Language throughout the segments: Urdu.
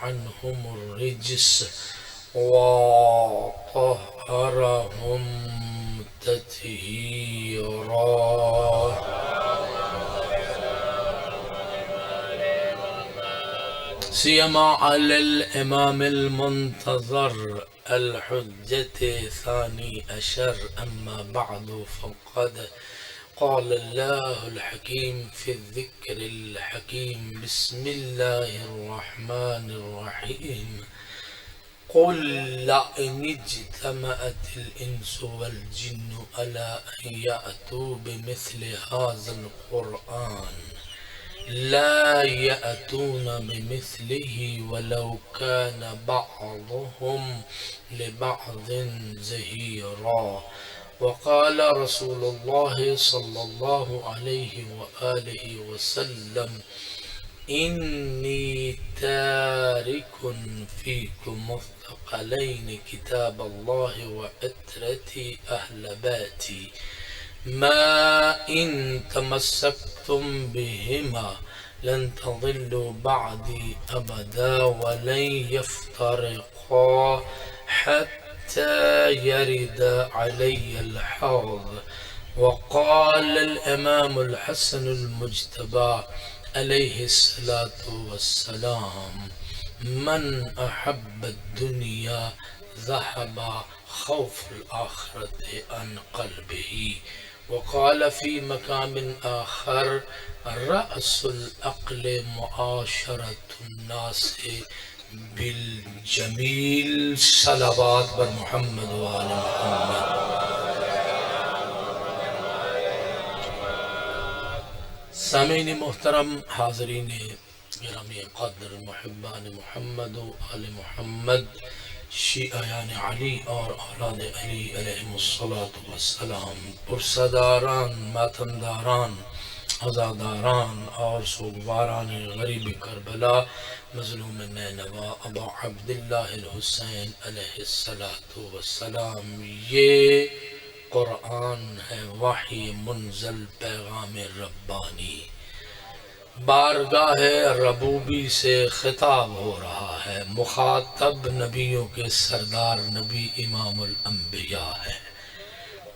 عنهم الرجس وطهرهم تطهيرا. سيما على الإمام المنتظر الحجة ثاني عشر. أما بعد فقد قال الله الحكيم في الذكر الحكيم. بسم الله الرحمن الرحيم. قل لئن اجتمعت الإنس والجن على أن يأتوا بمثل هذا القرآن لا يأتون بمثله ولو كان بعضهم لبعض ظهيرا. وقال رسول الله صلى الله عليه وآله وسلم إني تارك فيكم الثقلين كتاب الله وعترتي أهل بيتي ما إن تمسكتم بهما لن تضلوا بعدي أبدا ولن يفترقا حتى يرد علي الحوض. وقال الإمام الحسن المجتبى عليه الصلاة والسلام من أحب الدنيا ذهب خوف الآخرة عن قلبه. وقال في مقام آخر رأس العقل معاشرة الناس بالجمیل. صلوات بر محمد و آل محمد. سامعین محترم، حاضرین گرامی قدر، محبان محمد و آل محمد، شیعیان علی اور اولاد علی علیہم السلام، پرسداران، ماتمداران، عزاداران اور سوگواران غریب کربلا، مظلوم نینوا ابا عبداللہ الحسین علیہ السلام. یہ قرآن ہے وحی منزل پیغام ربانی. بارگاہ ربوبی سے خطاب ہو رہا ہے. مخاطب نبیوں کے سردار نبی امام الانبیاء ہے.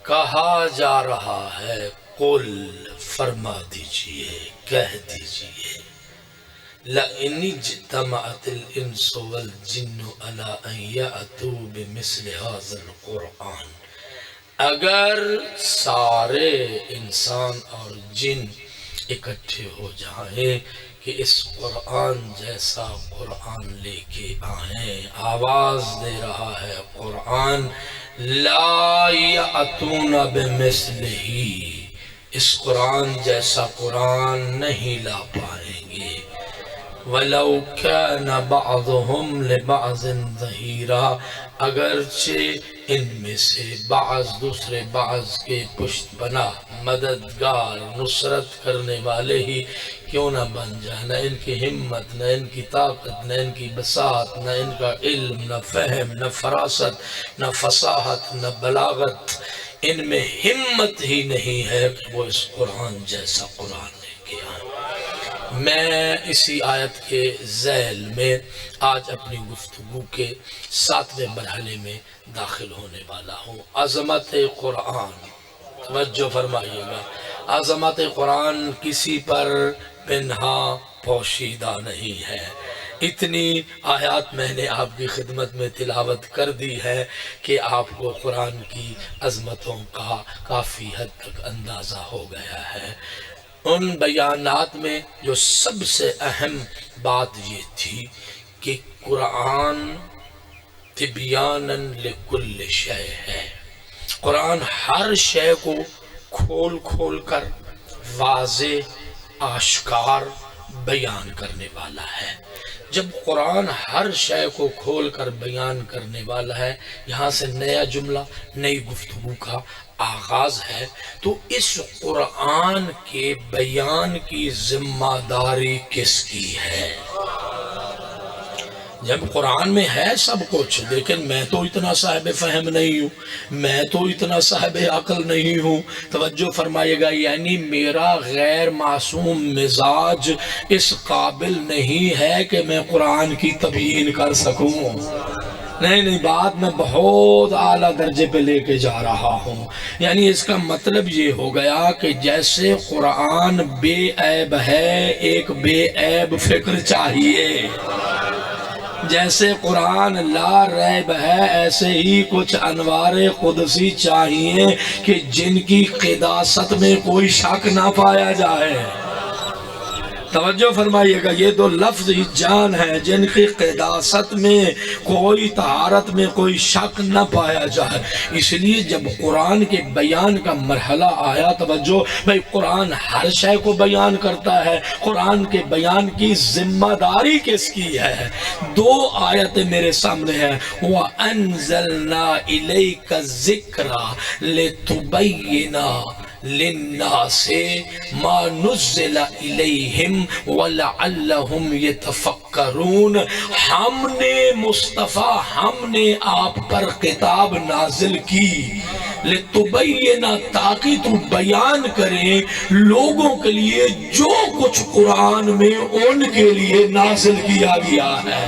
کہا جا رہا ہے قل، فرما دیجئے، کہہ دیجئے، لَإِنِ اجْتَمَعَتِ الْإِنسُ وَالْجِنُّ عَلَىٰ أَن يَأْتُوا بِمِثْلِ هَٰذَا الْقُرْآنِ، اگر سارے انسان اور جن اکٹھے ہو جائیں کہ اس قرآن جیسا قرآن لے کے آئیں. آواز دے رہا ہے قرآن، لا یأتون بمثلہ، اس قرآن جیسا قرآن نہیں لا پائیں گے. وَلَوْ كَانَ بَعْضُهُمْ لِبَعْضٍ ظَهِيرًا، اگرچہ ان میں سے بعض دوسرے بعض کے پشت بنا، مددگار، نصرت کرنے والے ہی کیوں نہ بن جائے. نہ ان کی ہمت، نہ ان کی طاقت، نہ ان کی بساط، نہ ان کا علم، نہ فہم، نہ فراست، نہ فصاحت، نہ بلاغت، ان میں ہمت ہی نہیں ہے کہ وہ اس قرآن جیسا قرآن لے کے آئیں. میں اسی آیت کے ذیل میں آج اپنی گفتگو کے 7ویں مرحلے میں داخل ہونے والا ہوں. عظمت قرآن، توجہ فرمائیے گا، عظمت قرآن کسی پر پنہا پوشیدہ نہیں ہے. اتنی آیات میں نے آپ کی خدمت میں تلاوت کر دی ہے کہ آپ کو قرآن کی عظمتوں کا کافی حد تک اندازہ ہو گیا ہے. ان بیانات میں جو سب سے اہم بات یہ تھی کہ قرآن تبیاناً لکل شے ہے. قرآن ہر شے کو کھول کھول کر واضح آشکار بیان کرنے والا ہے. جب قرآن ہر شے کو کھول کر بیان کرنے والا ہے، یہاں سے نیا جملہ، نئی گفتگو کا آغاز ہے. تو اس قرآن کے بیان کی ذمہ داری کس کی ہے؟ جب قرآن میں ہے سب کچھ، لیکن میں تو اتنا صاحب فہم نہیں ہوں، میں تو اتنا صاحب عقل نہیں ہوں۔ توجہ فرمائیے گا، یعنی میرا غیر معصوم مزاج اس قابل نہیں ہے کہ میں قرآن کی تبیین کر سکوں۔ نہیں، بات میں بہت اعلیٰ درجے پہ لے کے جا رہا ہوں۔ یعنی اس کا مطلب یہ ہو گیا کہ جیسے قرآن بے عیب ہے، ایک بے عیب فکر چاہیے۔ جیسے قرآن لا ریب ہے، ایسے ہی کچھ انوار قدسی چاہیے کہ جن کی قداست میں کوئی شک نہ پایا جائے۔ توجہ فرمائیے گا، یہ دو لفظ ہی جان ہے، جن کی قداست میں کوئی طہارت میں کوئی شک نہ پایا جائے۔ اس لیے جب قرآن کے بیان کا مرحلہ آیا، توجہ بھئی، قرآن ہر شے کو بیان کرتا ہے، قرآن کے بیان کی ذمہ داری کس کی ہے؟ دو آیتیں میرے سامنے ہیں، وَأَنزَلْنَا إِلَيْكَ الذِّكْرَ لِتُبَيِّنَ لِلنَّاسِ مَا نُزِّلَ إِلَيْهِمْ وَلَعَلَّهُمْ يَتَفَكَّرُونَ۔ ہم نے مصطفیٰ، ہم نے آپ پر کتاب نازل کی، لِتُبَيِّنَ، تاکہ تو بیان کریں لوگوں کے لیے جو کچھ قرآن میں ان کے لیے نازل کیا گیا ہے۔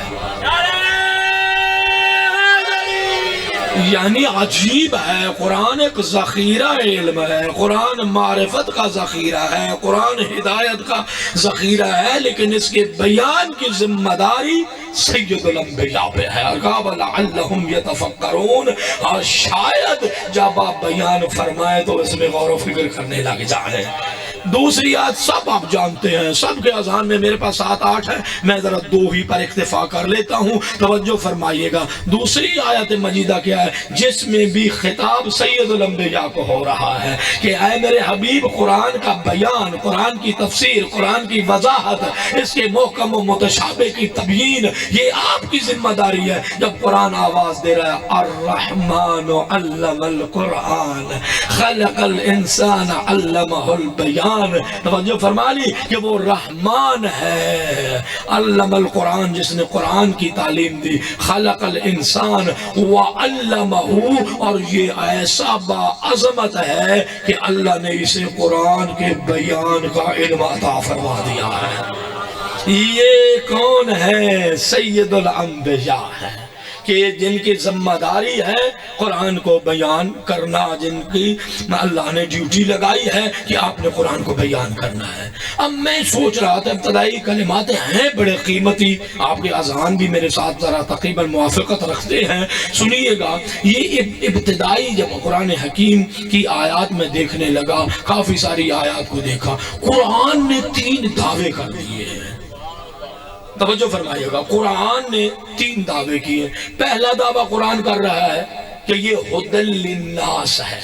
یعنی عجیب ہے، قرآن ایک ذخیرہ علم ہے، قرآن معرفت کا ذخیرہ ہے، قرآن ہدایت کا ذخیرہ ہے، لیکن اس کے بیان کی ذمہ داری سید الانبیاء پہ ہے۔ وَلَعَلَّهُمْ يَتَفَكَّرُونَ، اور شاید جب آپ بیان فرمائے تو اس میں غور و فکر کرنے لگ جائیں۔ دوسری آیت سب آپ جانتے ہیں، سب کے اذہان میں، میرے پاس 7-8 ہے، میں ذرا 2 ہی پر اکتفا کر لیتا ہوں۔ توجہ فرمائیے گا، دوسری آیت مجیدہ کیا ہے؟ جس میں بھی خطاب سید الانبیاء کو ہو رہا ہے کہ اے میرے حبیب، قرآن کا بیان، قرآن کی تفسیر، قرآن کی وضاحت، اس کے محکم و متشابہ کی تبیین، یہ آپ کی ذمہ داری ہے۔ جب قرآن آواز دے رہا ہے، الرحمن علم القرآن خلق الانسان علمہ البیان، توجہ فرما لی کہ وہ رحمان ہے، علم القرآن، جس نے قرآن کی تعلیم دی، خلق الانسان وعلمہ، اور یہ ایسا باعظمت ہے کہ اللہ نے اسے قرآن کے بیان کا علم عطا فرما دیا ہے۔ یہ کون ہے؟ سید الانبیاء ہے، کہ جن کی ذمہ داری ہے قرآن کو بیان کرنا، جن کی اللہ نے ڈیوٹی لگائی ہے کہ آپ نے قرآن کو بیان کرنا ہے۔ اب میں سوچ رہا تھا، ابتدائی کلمات ہیں بڑے قیمتی، آپ کے اذہان بھی میرے ساتھ ذرا تقریباً موافقت رکھتے ہیں، سنیے گا۔ یہ ابتدائی جب قرآن حکیم کی آیات میں دیکھنے لگا، کافی ساری آیات کو دیکھا، قرآن نے 3 دعوے کر دیے ہیں۔ توجہ فرمائیے گا، قرآن نے 3 دعوے کیے۔ پہلا دعویٰ قرآن کر رہا ہے کہ یہ ہدی للناس ہے،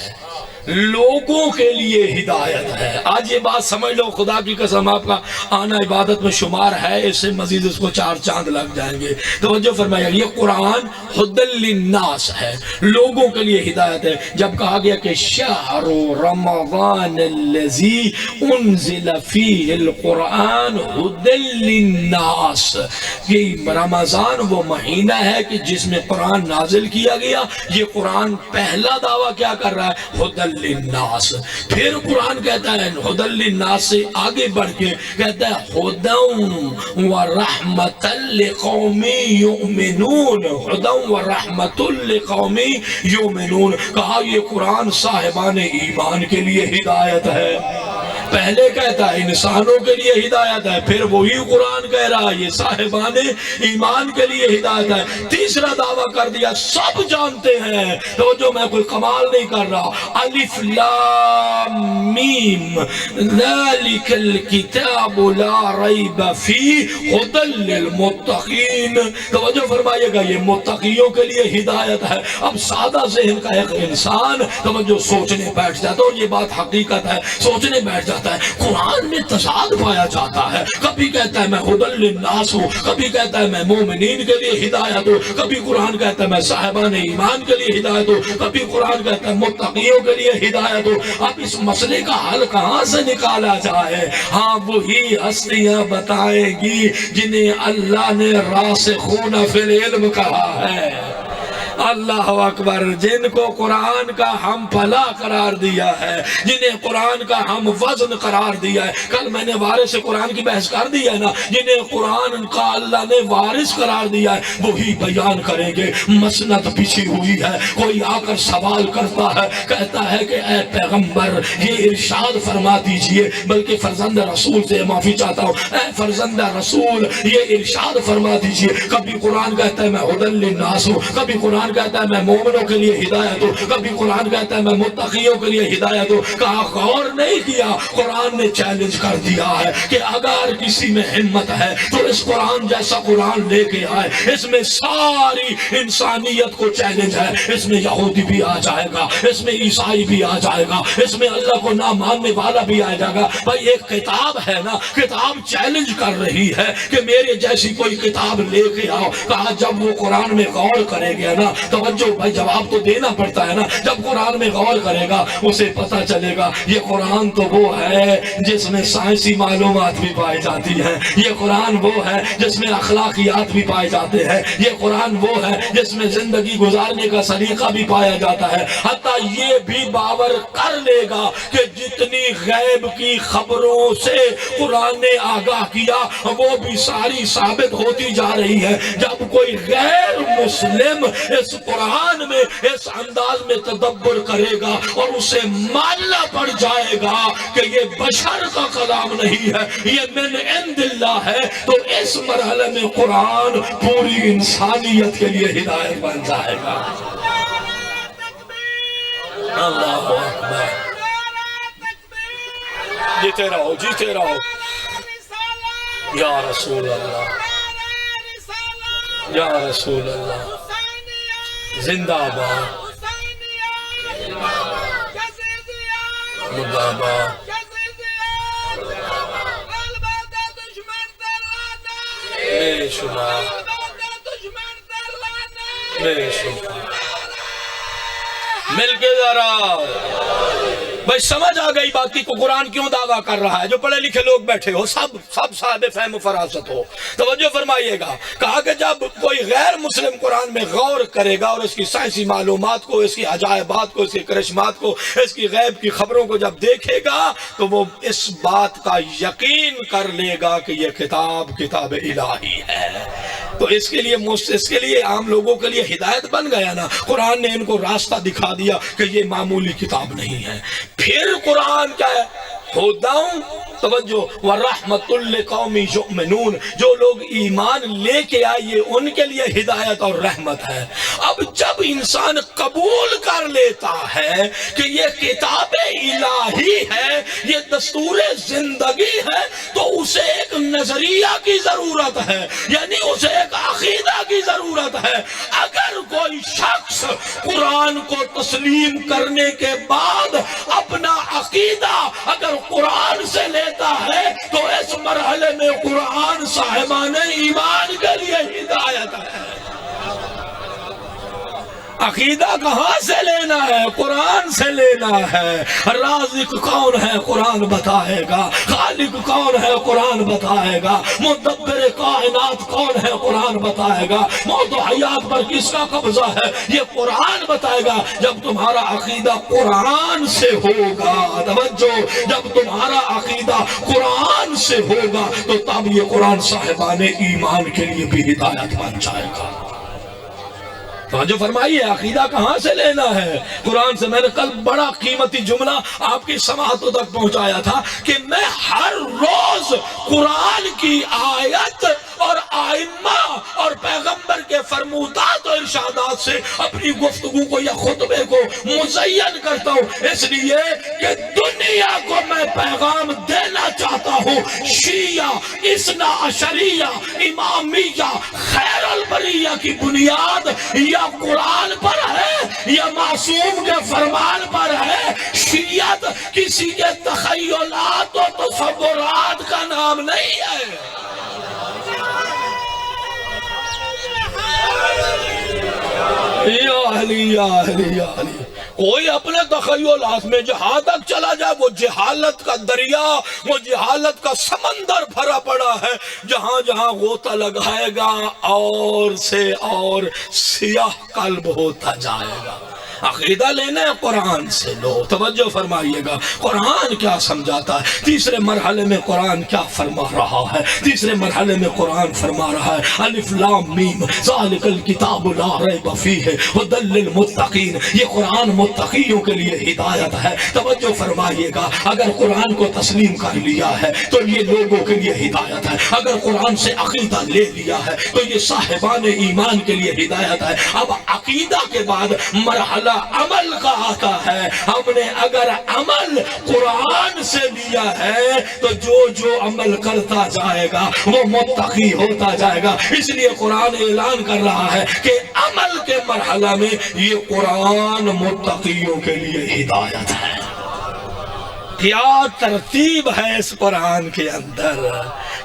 لوگوں کے لیے ہدایت ہے۔ آج یہ بات سمجھ لو، خدا کی قسم آپ کا آنا عبادت میں شمار ہے، اس سے مزید اس کو 4 چاند لگ جائیں گے۔ توجہ فرمائیے، یہ قرآن ہدی للناس ہے، لوگوں کے لیے ہدایت ہے۔ جب کہا گیا کہ شہر رمضان الذی انزل فیہ القرآن ہدی للناس، یہ رمضان وہ مہینہ ہے کہ جس میں قرآن نازل کیا گیا۔ یہ قرآن پہلا دعویٰ کیا کر رہا ہے؟ ہدی للناس۔ پھر قرآن کہتا ہے ہدی للناس سے آگے بڑھ کے کہتا ہے ہدی ورحمۃ لقوم یؤمنون، ہدی ورحمۃ لقوم یؤمنون، کہا یہ قرآن صاحبان ایمان کے لیے ہدایت ہے۔ پہلے کہتا ہے انسانوں کے لیے ہدایت ہے، پھر وہی قرآن کہہ رہا ہے یہ صاحبان ایمان کے لیے ہدایت ہے۔ تیسرا دعویٰ کر دیا، سب جانتے ہیں، تو جو میں کوئی کمال نہیں کر رہا، الف لام میم ذالک الکتاب لا ریب فیہ ہدی للمتقین۔ توجہ فرمائیے گا، یہ متقیوں کے لیے ہدایت ہے۔ اب سادہ ذہن کا ایک انسان توجہ سوچنے بیٹھ جاتا، اور یہ بات حقیقت ہے، سوچنے بیٹھ جاتا جاتا ہے، قرآن میں تضاد پایا جاتا ہے۔ کبھی کہتا ہے میں ہدی للناس ہوں، کبھی کہتا ہے میں مومنین کے لیے ہدایت ہوں، کبھی قرآن کہتا ہے میں صاحبان ایمان کے لیے ہدایت ہوں، کبھی قرآن کہتا ہے متقیوں کے لیے ہدایت ہوں۔ اب اس مسئلے کا حل کہاں سے نکالا جائے؟ ہاں وہی ہستیاں بتائیں گی جنہیں اللہ نے راسخون فی العلم کہا ہے۔ اللہ اکبر، جن کو قرآن کا ہم پلا قرار دیا ہے، جنہیں قرآن کا ہم وزن قرار دیا ہے۔ کل میں نے وارث قرآن کی بحث کر دی ہے نا، جنہیں قرآن کا اللہ نے وارث قرار دیا ہے وہی بیان کریں گے۔ مسند بچھی ہوئی ہے، کوئی آ کر سوال کرتا ہے، کہتا ہے کہ اے پیغمبر یہ ارشاد فرما دیجئے، بلکہ فرزند رسول سے معافی چاہتا ہوں، اے فرزند رسول یہ ارشاد فرما دیجئے۔ کبھی قرآن کہتا ہے میں ہدی للناس ہوں، کبھی قرآن کہتا ہے میں مومنوں کے لیے ہدایت ہوں، کبھی قرآن کہتا ہے میں متقیوں کے لیے ہدایت ہوں۔ کہا غور نہیں کیا، قرآن نے چیلنج کر دیا ہے کہ اگر کسی میں ہمت ہے تو اس قرآن جیسا قرآن لے کے آئے۔ اس میں ساری انسانیت کو چیلنج ہے، اس میں یہودی بھی آ جائے گا، اس میں عیسائی بھی آ جائے گا، اس میں اللہ کو نہ ماننے والا بھی آ جائے گا۔ بھائی ایک کتاب ہے نا، کتاب چیلنج کر رہی ہے کہ میرے جیسی کوئی کتاب لے کے آؤ۔ کہا جب وہ قرآن میں غور کرے گا نا، توجہ بھائی جواب تو دینا پڑتا ہے نا، جب قرآن میں غور کرے گا اسے پتہ چلے گا یہ قرآن تو وہ ہے جس میں سائنسی معلومات بھی پائی جاتی ہیں، یہ قرآن وہ ہے جس میں اخلاقیات بھی پائے جاتے ہیں، یہ قرآن وہ ہے جس میں زندگی گزارنے کا سلیقہ بھی پایا جاتا ہے۔ حتیٰ یہ بھی باور کر لے گا کہ جتنی غیب کی خبروں سے قرآن نے آگاہ کیا وہ بھی ساری ثابت ہوتی جا رہی ہے۔ جب کوئی غیر مسلم اس قرآن میں اس انداز میں تدبر کرے گا اور اسے ماننا پڑ جائے گا کہ یہ بشر کا کلام نہیں ہے، یہ من عند اللہ ہے، تو اس مرحلے میں قرآن پوری انسانیت کے لیے ہدایت بن جائے گا۔ اللہ اکبر، جیتے رہو جیتے رہو، یا رسول اللہ یا رسول اللہ، زندہ باد مردہ باد، بے شمار بے شمار، مل کے ذرا بھائی سمجھ آ گئی بات کی کو قرآن کیوں دعویٰ کر رہا ہے؟ جو پڑھے لکھے لوگ بیٹھے ہو سب صاحب فہم و فراست ہو، توجہ فرمائیے گا۔ کہا کہ جب کوئی غیر مسلم قرآن میں غور کرے گا اور اس کی سائنسی معلومات کو، اس کی عجائبات کو، اس کے کرشمات کو، اس کی غیب کی خبروں کو جب دیکھے گا تو وہ اس بات کا یقین کر لے گا کہ یہ کتاب الہی ہے۔ تو اس کے لیے عام لوگوں کے لیے ہدایت بن گیا نا، قرآن نے ان کو راستہ دکھا دیا کہ یہ معمولی کتاب نہیں ہے۔ پھر قرآن کیا ہے؟ ہدیٰ، توجہ، وَرَحْمَةٌ لِقَوْمٍ يُؤْمِنُونَ، جو لوگ ایمان لے کے آئے ان کے لیے ہدایت اور رحمت ہے۔ اب جب انسان قبول کر لیتا ہے کہ یہ کتاب الہی ہے، یہ دستور زندگی ہے، تو اسے ایک نظریہ کی ضرورت ہے، یعنی اسے ایک عقیدہ کی ضرورت ہے۔ اگر کوئی شخص قرآن کو تسلیم کرنے کے بعد اپنا عقیدہ اگر قرآن سے لیتا ہے تو اس مرحلے میں قرآن صاحبان ایمان کے لیے ہدایت ہے۔ عقیدہ کہاں سے لینا ہے؟ قرآن سے لینا ہے۔ رازق کون ہے؟ قرآن بتائے گا۔ خالق کون ہے؟ قرآن بتائے گا۔ مدبر کائنات کون ہے؟ قرآن بتائے گا۔ موت و حیات پر کس کا قبضہ ہے؟ یہ قرآن بتائے گا۔ جب تمہارا عقیدہ قرآن سے ہوگا، توجہ، جب تمہارا عقیدہ قرآن سے ہوگا تو تب یہ قرآن صاحبان ایمان کے لیے بھی ہدایت بن جائے گا۔ جو فرمائیے عقیدہ کہاں سے لینا ہے؟ قرآن سے۔ میں نے کل بڑا قیمتی جملہ آپ کی سماعتوں تک پہنچایا تھا کہ میں ہر روز قرآن کی آیت اور آئمہ اور پیغمبر کے فرمودات و ارشادات سے اپنی گفتگو کو یا خطبے کو مزین کرتا ہوں، اس لیے کہ دنیا کو میں پیغام دینا چاہتا ہوں۔ شیعہ، اثنا عشریہ، امامیہ، خیر رہبریہ کی بنیاد یا قرآن پر ہے یا معصوم کے فرمان پر ہے۔ شیعت کسی کے تخیلات و تصورات کا نام نہیں ہے۔ یا علی یا علی یا علی، کوئی اپنے تخیلات میں جہاں تک چلا جائے، وہ جہالت کا دریا، وہ جہالت کا سمندر بھرا پڑا ہے، جہاں جہاں غوطہ لگائے گا اور سے اور سیاہ قلب ہوتا جائے گا۔ عقیدہ لینا ہے قرآن سے لو، توجہ فرمائیے گا قرآن کیا سمجھاتا ہے۔ تیسرے مرحلے میں قرآن کیا فرما رہا ہے؟ تیسرے مرحلے میں قرآن فرما رہا ہے الف لام میم ذالک الکتاب لا ریب فیہ ھدی للمتقین۔ یہ قرآن متقیوں کے لیے ہدایت ہے۔ توجہ فرمائیے گا، اگر قرآن کو تسلیم کر لیا ہے تو یہ لوگوں کے لیے ہدایت ہے، اگر قرآن سے عقیدہ لے لیا ہے تو یہ صاحبان ایمان کے لیے ہدایت ہے۔ اب عقیدہ کے بعد مرحلہ عمل کا آتا ہے۔ ہم نے اگر عمل قرآن سے لیا ہے تو جو عمل کرتا جائے گا وہ متقی ہوتا جائے گا۔ اس لیے قرآن اعلان کر رہا ہے کہ عمل کے مرحلہ میں یہ قرآن متقیوں کے لیے ہدایت ہے۔ کیا ترتیب ہے اس قرآن کے اندر،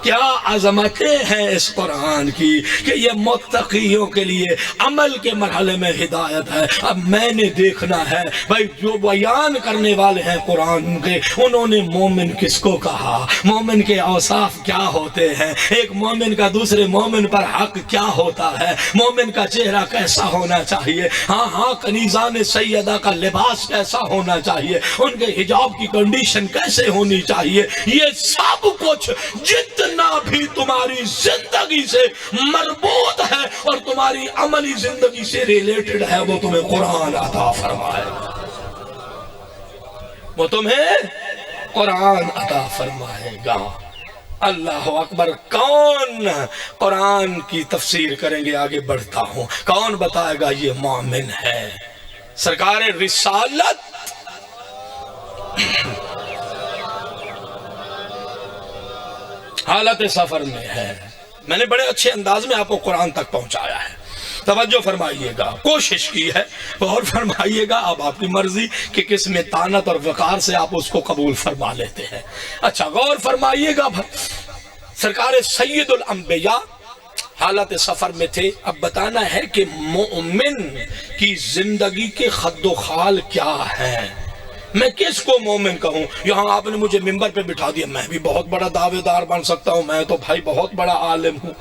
کیا عظمتیں ہیں اس قرآن کی کہ یہ متقیوں کے لیے عمل کے مرحلے میں ہدایت ہے۔ اب میں نے دیکھنا ہے بھائی جو بیان کرنے والے ہیں قرآن کے، انہوں نے مومن کس کو کہا، مومن کے اوصاف کیا ہوتے ہیں، ایک مومن کا دوسرے مومن پر حق کیا ہوتا ہے، مومن کا چہرہ کیسا ہونا چاہیے، ہاں کنیزان سیدہ کا لباس کیسا ہونا چاہیے، ان کے حجاب کی کنڈیشن کیسے ہونی چاہیے، یہ سب کچھ جتنا بھی تمہاری زندگی سے مربوط ہے اور تمہاری عملی زندگی سے ریلیٹڈ ہے، وہ تمہیں قرآن عطا فرمائے گا، وہ تمہیں قرآن عطا فرمائے گا۔ اللہ اکبر۔ کون قرآن کی تفسیر کریں گے؟ آگے بڑھتا ہوں، کون بتائے گا یہ مومن ہے؟ سرکار رسالت حالت سفر میں ہے۔ میں نے بڑے اچھے انداز میں آپ کو قرآن تک پہنچایا ہے، توجہ فرمائیے گا، کوشش کی ہے، غور فرمائیے گا، اب آپ کی مرضی کہ کس میں طعنت اور وقار سے آپ اس کو قبول فرما لیتے ہیں۔ اچھا غور فرمائیے گا، سرکار سید الانبیاء حالت سفر میں تھے۔ اب بتانا ہے کہ مومن کی زندگی کے خد و خال کیا ہے، میں کس کو مومن کہوں؟ یہاں آپ نے مجھے ممبر پہ بٹھا دیا، میں بھی بہت بڑا دعوے دار بن سکتا ہوں، میں تو بھائی بہت بڑا عالم ہوں،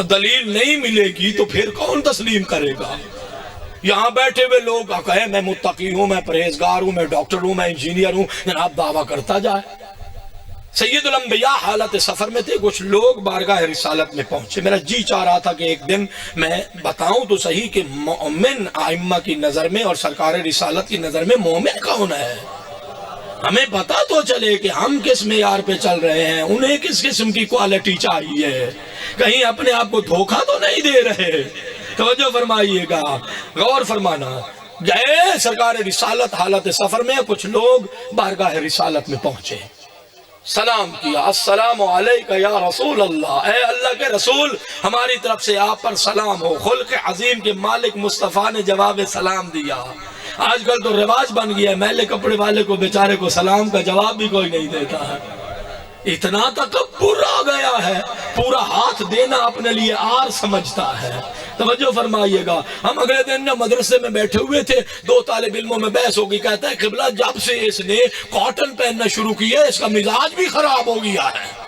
دلیل نہیں ملے گی تو پھر کون تسلیم کرے گا؟ یہاں بیٹھے ہوئے لوگ کہیں میں متقی ہوں، میں پرہیزگار ہوں، میں ڈاکٹر ہوں، میں انجینئر ہوں، جناب دعویٰ کرتا جائے۔ سید الانبیاء حالت سفر میں تھے، کچھ لوگ بارگاہ رسالت میں پہنچے۔ میرا جی چاہ رہا تھا کہ ایک دن میں بتاؤں تو صحیح کہ مومن ائمہ کی نظر میں اور سرکار رسالت کی نظر میں مومن کون ہے، ہمیں پتا تو چلے کہ ہم کس معیار پہ چل رہے ہیں، انہیں کس قسم کی کوالٹی چاہیے، کہیں اپنے آپ کو دھوکہ تو نہیں دے رہے۔ توجہ فرمائیے گا، غور فرمانا۔ گئے سرکار رسالت حالت سفر میں، کچھ لوگ بارگاہ رسالت میں پہنچے، سلام کیا، السلام علیکہ یا رسول اللہ، اے اللہ کے رسول ہماری طرف سے آپ پر سلام ہو۔ خلق عظیم کے مالک مصطفیٰ نے جواب سلام دیا۔ آج کل تو رواج بن گیا ہے، میلے کپڑے والے کو بیچارے کو سلام کا جواب بھی کوئی نہیں دیتا ہے، اتنا تکبر آ گیا ہے، پورا ہاتھ دینا اپنے لیے آر سمجھتا ہے۔ توجہ فرمائیے گا، ہم اگلے دن مدرسے میں بیٹھے ہوئے تھے، دو طالب علموں میں بحث ہو گئی، کہتا ہے قبلہ جب سے اس نے کاٹن پہننا شروع کیا اس کا مزاج بھی خراب ہو گیا ہے۔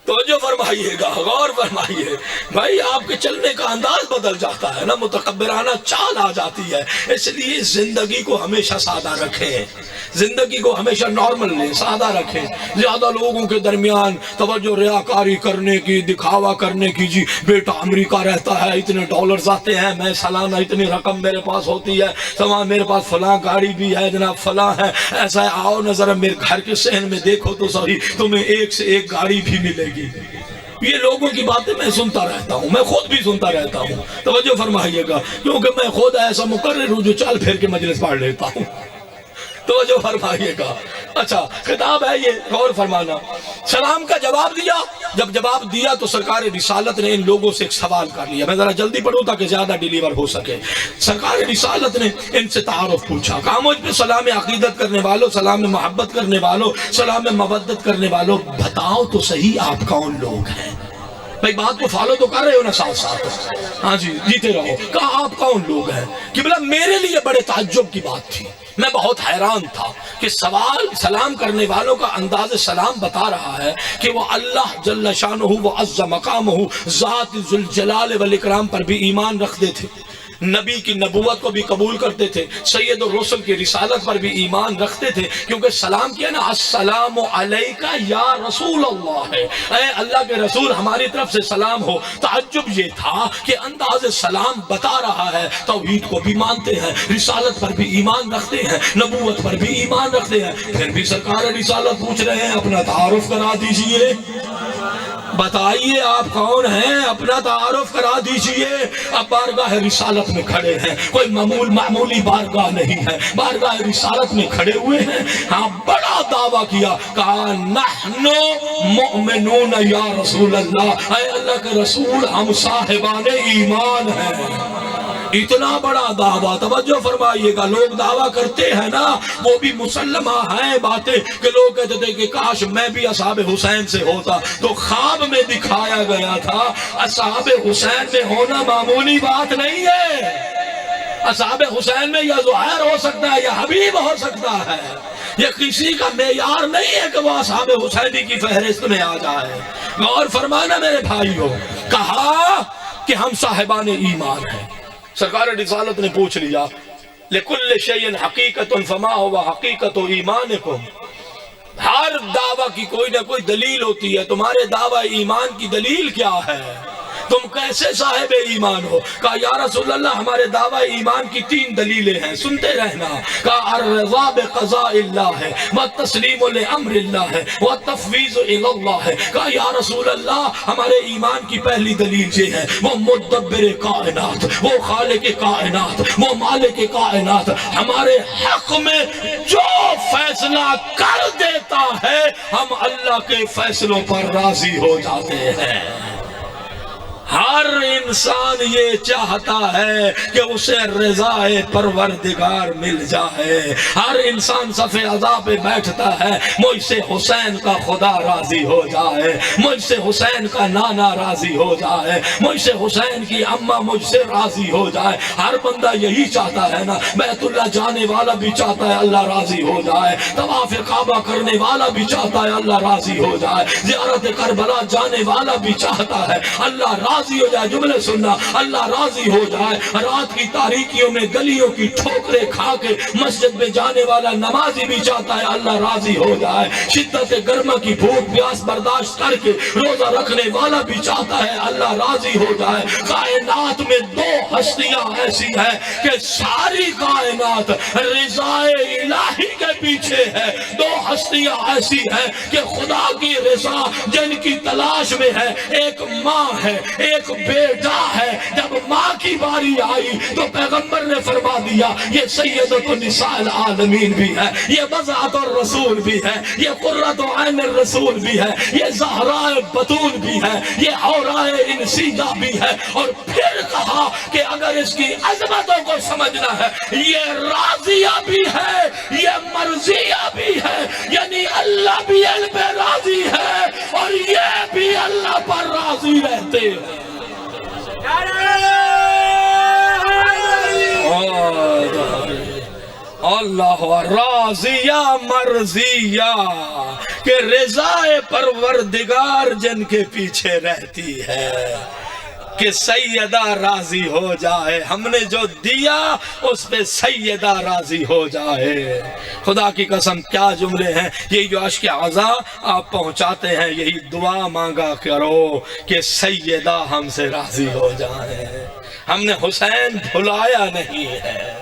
توجہ فرمائیے گا، غور فرمائیے بھائی، آپ کے چلنے کا انداز بدل جاتا ہے نا، متکبرانہ چال آ جاتی ہے۔ اس لیے زندگی کو ہمیشہ سادہ رکھیں، زندگی کو ہمیشہ نارمل لیں، سادہ رکھیں۔ زیادہ لوگوں کے درمیان توجہ ریاکاری کرنے کی، دکھاوا کرنے کی، جی بیٹا امریکہ رہتا ہے، اتنے ڈالرز آتے ہیں، میں سالانہ اتنی رقم میرے پاس ہوتی ہے، سواں میرے پاس فلاں گاڑی بھی ہے جناب، فلاں ہے، ایسا ہے، آؤ نہ ذرا میرے گھر کے صحن میں دیکھو تو صحیح، تمہیں ایک سے ایک گاڑی بھی ملے گی۔ یہ لوگوں کی باتیں میں سنتا رہتا ہوں، میں خود بھی سنتا رہتا ہوں، توجہ فرمائیے گا، کیونکہ میں خود ایسا مقرر ہوں جو چال پھیر کے مجلس پڑھ لیتا ہوں۔ توجہ فرمائیے گا. اچھا خطاب ہے یہ، غور فرمانا. سلام کا جواب دیا. جب جواب دیا تو سرکار رسالت نے ان لوگوں سے ایک سوال کر لیا. میں ذرا جلدی پڑھوں تاکہ زیادہ ڈیلیور ہو سکے. سرکار رسالت نے ان سے تعارف پوچھا. کہا مجھ پہ سلام عقیدت کرنے والوں، سلام محبت کرنے والوں، سلام مودت کرنے والوں، بتاؤ تو صحیح آپ کون لوگ ہیں؟ بھئی بات کو فالو تو کر رہے ہو نا ساتھ ساتھ؟ ہاں جی جیتے رہو. کہا آپ کون لوگ ہیں؟ قبلہ میرے لیے بڑے تعجب کی بات تھی. میں بہت حیران تھا کہ سلام کرنے والوں کا انداز سلام بتا رہا ہے کہ وہ اللہ جل شانہ و عز مقامہ ذات ذوالجلال والاکرام پر بھی ایمان رکھتے تھے، نبی کی نبوت کو بھی قبول کرتے تھے، سید الرسل کی رسالت پر بھی ایمان رکھتے تھے. کیونکہ سلام کیا نا، السلام علیکہ یا رسول اللہ ہے، اے اللہ کے رسول ہماری طرف سے سلام ہو. تعجب یہ تھا کہ انداز سلام بتا رہا ہے توحید کو بھی مانتے ہیں، رسالت پر بھی ایمان رکھتے ہیں، نبوت پر بھی ایمان رکھتے ہیں. پھر بھی سرکار رسالت پوچھ رہے ہیں اپنا تعارف کرا دیجئے، بتائیے آپ کون ہیں، اپنا تعارف کرا دیجئے. اب بارگاہ رسالت میں کھڑے ہیں، کوئی معمولی بارگاہ نہیں ہے، بارگاہ رسالت میں کھڑے ہوئے ہیں. ہاں بڑا دعویٰ کیا، کہا نحن مؤمنون یا رسول اللہ، اے اللہ کے رسول ہم صاحبان ایمان ہیں. اتنا بڑا دعویٰ. توجہ فرمائیے گا، لوگ دعویٰ کرتے ہیں نا، وہ بھی مسلمہ ہیں باتیں کہ لوگ کہتے تھے کہ کاش میں بھی اصحاب حسین سے ہوتا. تو خواب میں دکھایا گیا تھا اصحاب حسین میں ہونا معمولی بات نہیں ہے. اصحاب حسین میں یا زہیر ہو سکتا ہے یا حبیب ہو سکتا ہے. یہ کسی کا معیار نہیں ہے کہ وہ اصحاب حسینی کی فہرست میں آ جائے. غور فرمانا میرے بھائیو. کہا کہ ہم صاحبان ایمان ہیں. سرکار رسالت نے پوچھ لیا لِكُلِّ شَيْءٍ حَقِيقَةٌ فَمَا هُوَ حَقِيقَةُ ایمانکم. ہر دعویٰ کی کوئی نہ کوئی دلیل ہوتی ہے، تمہارے دعویٰ ایمان کی دلیل کیا ہے؟ تم کیسے صاحب ایمان ہو؟ کہا یا رسول اللہ ہمارے دعویٰ ایمان کی 3 دلیلیں ہیں، سنتے رہنا. کہا الرضا بقضاء اللہ ہے، والتسلیم لامر اللہ ہے، والتفویض الی اللہ ہے. کہا یا رسول اللہ ہمارے ایمان کی پہلی دلیل یہ ہے، وہ مدبر کائنات، وہ خالق کائنات، وہ مالک کائنات ہمارے حق میں جو فیصلہ کر دیتا ہے ہم اللہ کے فیصلوں پر راضی ہو جاتے ہیں. ہر انسان یہ چاہتا ہے کہ اسے رضائے پروردگار مل جائے. ہر انسان صف عزا پہ بیٹھتا ہے مجھ سے حسین کا خدا راضی ہو جائے، مجھ سے حسین کا نانا راضی ہو جائے، مجھ سے حسین کی اماں مجھ سے راضی ہو جائے. ہر بندہ یہی چاہتا ہے نا. بیت اللہ جانے والا بھی چاہتا ہے اللہ راضی ہو جائے، طواف کعبہ کرنے والا بھی چاہتا ہے اللہ راضی ہو جائے، زیارت کربلا جانے والا بھی چاہتا ہے اللہ راضی ہو جائے. جملے سننا، اللہ راضی ہو جائے. رات کی تاریکیوں میں گلیوں کی ٹھوکریں کھا کے مسجد میں جانے والا نمازی بھی چاہتا ہے اللہ راضی ہو جائے. شدت گرما کی بھوک پیاس برداشت کر کے روزہ رکھنے والا بھی چاہتا ہے اللہ راضی ہو جائے. کائنات میں 2 ہستیاں ایسی ہیں کہ ساری کائنات رضائے الہی کے پیچھے ہے. 2 ہستیاں ایسی ہیں کہ خدا کی رضا جن کی تلاش میں ہے. ایک ماں ہے، ایک بیٹا ہے. جب ماں کی باری آئی تو پیغمبر نے فرما دیا یہ سیدۃ النساء العالمین بھی ہے، یہ بضعۃ الرسول بھی ہے، یہ قرۃ عین الرسول بھی ہے، یہ زہراء بتول بھی ہے، یہ حوراء انسیہ بھی ہے. اور پھر کہا کہ اگر اس کی عظمتوں کو سمجھنا ہے یہ راضیہ بھی ہے، یہ مرضیہ بھی ہے. یعنی اللہ بھی ان پہ راضی ہے اور یہ بھی اللہ پر راضی رہتے ہیں. اللہ راضیہ مرضیہ کہ رضائے پروردگار جن کے پیچھے رہتی ہے کہ سیدہ راضی ہو جائے. ہم نے جو دیا اس پہ سیدہ راضی ہو جائے. خدا کی قسم کیا جملے ہیں. یہی جو عشق عزا آپ پہنچاتے ہیں یہی دعا مانگا کرو کہ سیدہ ہم سے راضی ہو جائے. ہم نے حسین بھلایا نہیں ہے.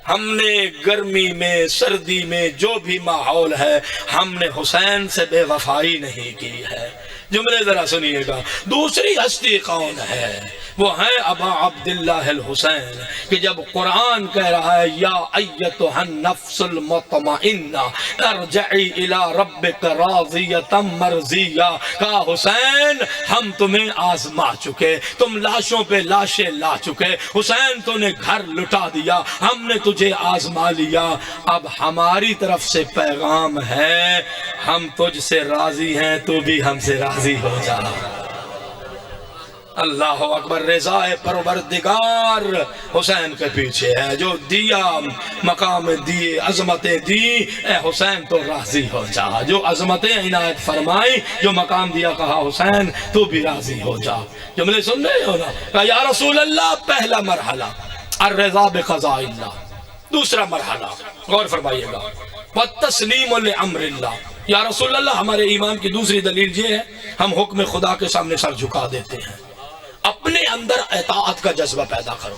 ہم نے گرمی میں سردی میں جو بھی ماحول ہے ہم نے حسین سے بے وفائی نہیں کی ہے. جملے ذرا سنیے گا. دوسری ہستی کون ہے؟ وہ ہیں ابا عبداللہ الحسین، کہ جب قرآن کہہ رہا ہے یا ایتھا النفس المطمئنہ ارجعی الی ربک راضیۃ مرضیہ، کہا حسین ہم تمہیں آزما چکے، تم لاشوں پہ لاشیں لا چکے، حسین تو نے گھر لٹا دیا، ہم نے تجھے آزما لیا، اب ہماری طرف سے پیغام ہے ہم تجھ سے راضی ہیں، تو بھی ہم سے راضی ہو جا۔ اللہ اکبر، رضا پروردگار حسین کے پیچھے ہے، جو دیا مقام دیے، عظمتیں دی، اے حسین تو راضی ہو جا، جو عظمتیں عنایت فرمائی، جو مقام دیا، کہا حسین تو بھی راضی ہو جا۔ جملے سن رہے ہو نا؟ کہا یا رسول اللہ، پہلا مرحلہ الرضا بقضاء اللہ، دوسرا مرحلہ غور فرمائیے گا والتسلیم لامر اللہ۔ یا رسول اللہ، ہمارے ایمان کی دوسری دلیل یہ ہے ہم حکم خدا کے سامنے سر جھکا دیتے ہیں۔ اپنے اندر اطاعت کا جذبہ پیدا کرو،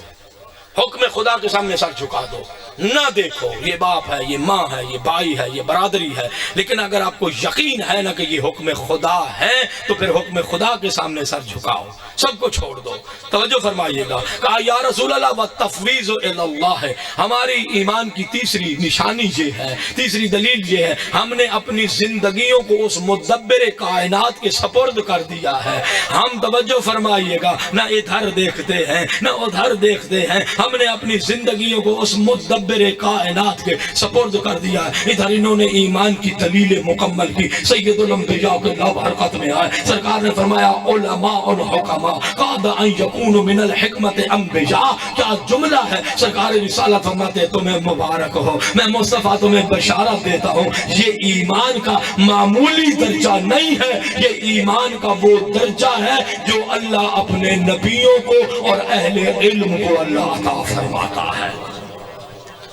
حکم خدا کے سامنے سر جھکا دو، نہ دیکھو یہ باپ ہے، یہ ماں ہے، یہ بھائی ہے، یہ برادری ہے، لیکن اگر آپ کو یقین ہے نا کہ یہ حکم خدا ہے تو پھر حکم خدا کے سامنے سر جھکاؤ، سب کو چھوڑ دو۔ توجہ فرمائیے گا، کہا یا رسول اللہ والتفویض الی اللہ ہے، ہماری ایمان کی تیسری نشانی یہ ہے، تیسری دلیل یہ ہے ہم نے اپنی زندگیوں کو اس مدبر کائنات کے سپرد کر دیا ہے۔ ہم توجہ فرمائیے گا، نہ ادھر دیکھتے ہیں نہ ادھر دیکھتے ہیں، ہم نے اپنی زندگیوں کو اس مدبر کائنات کے سپرد کر دیا ہے۔ ادھر انہوں نے ایمان کی دلیل مکمل کی، سید الانبیاء کے لب حرکت میں آئے، سرکار نے فرمایا علماء الحکماء قاد ان یکون من الحکمت انبیاء، کیا جملہ ہے، سرکار رسالت فرماتے تمہیں مبارک ہو، میں مصطفیٰ تمہیں بشارت دیتا ہوں، یہ ایمان کا معمولی درجہ نہیں ہے، یہ ایمان کا وہ درجہ ہے جو اللہ اپنے نبیوں کو اور اہل علم کو اللہ عطا فرماتا ہے۔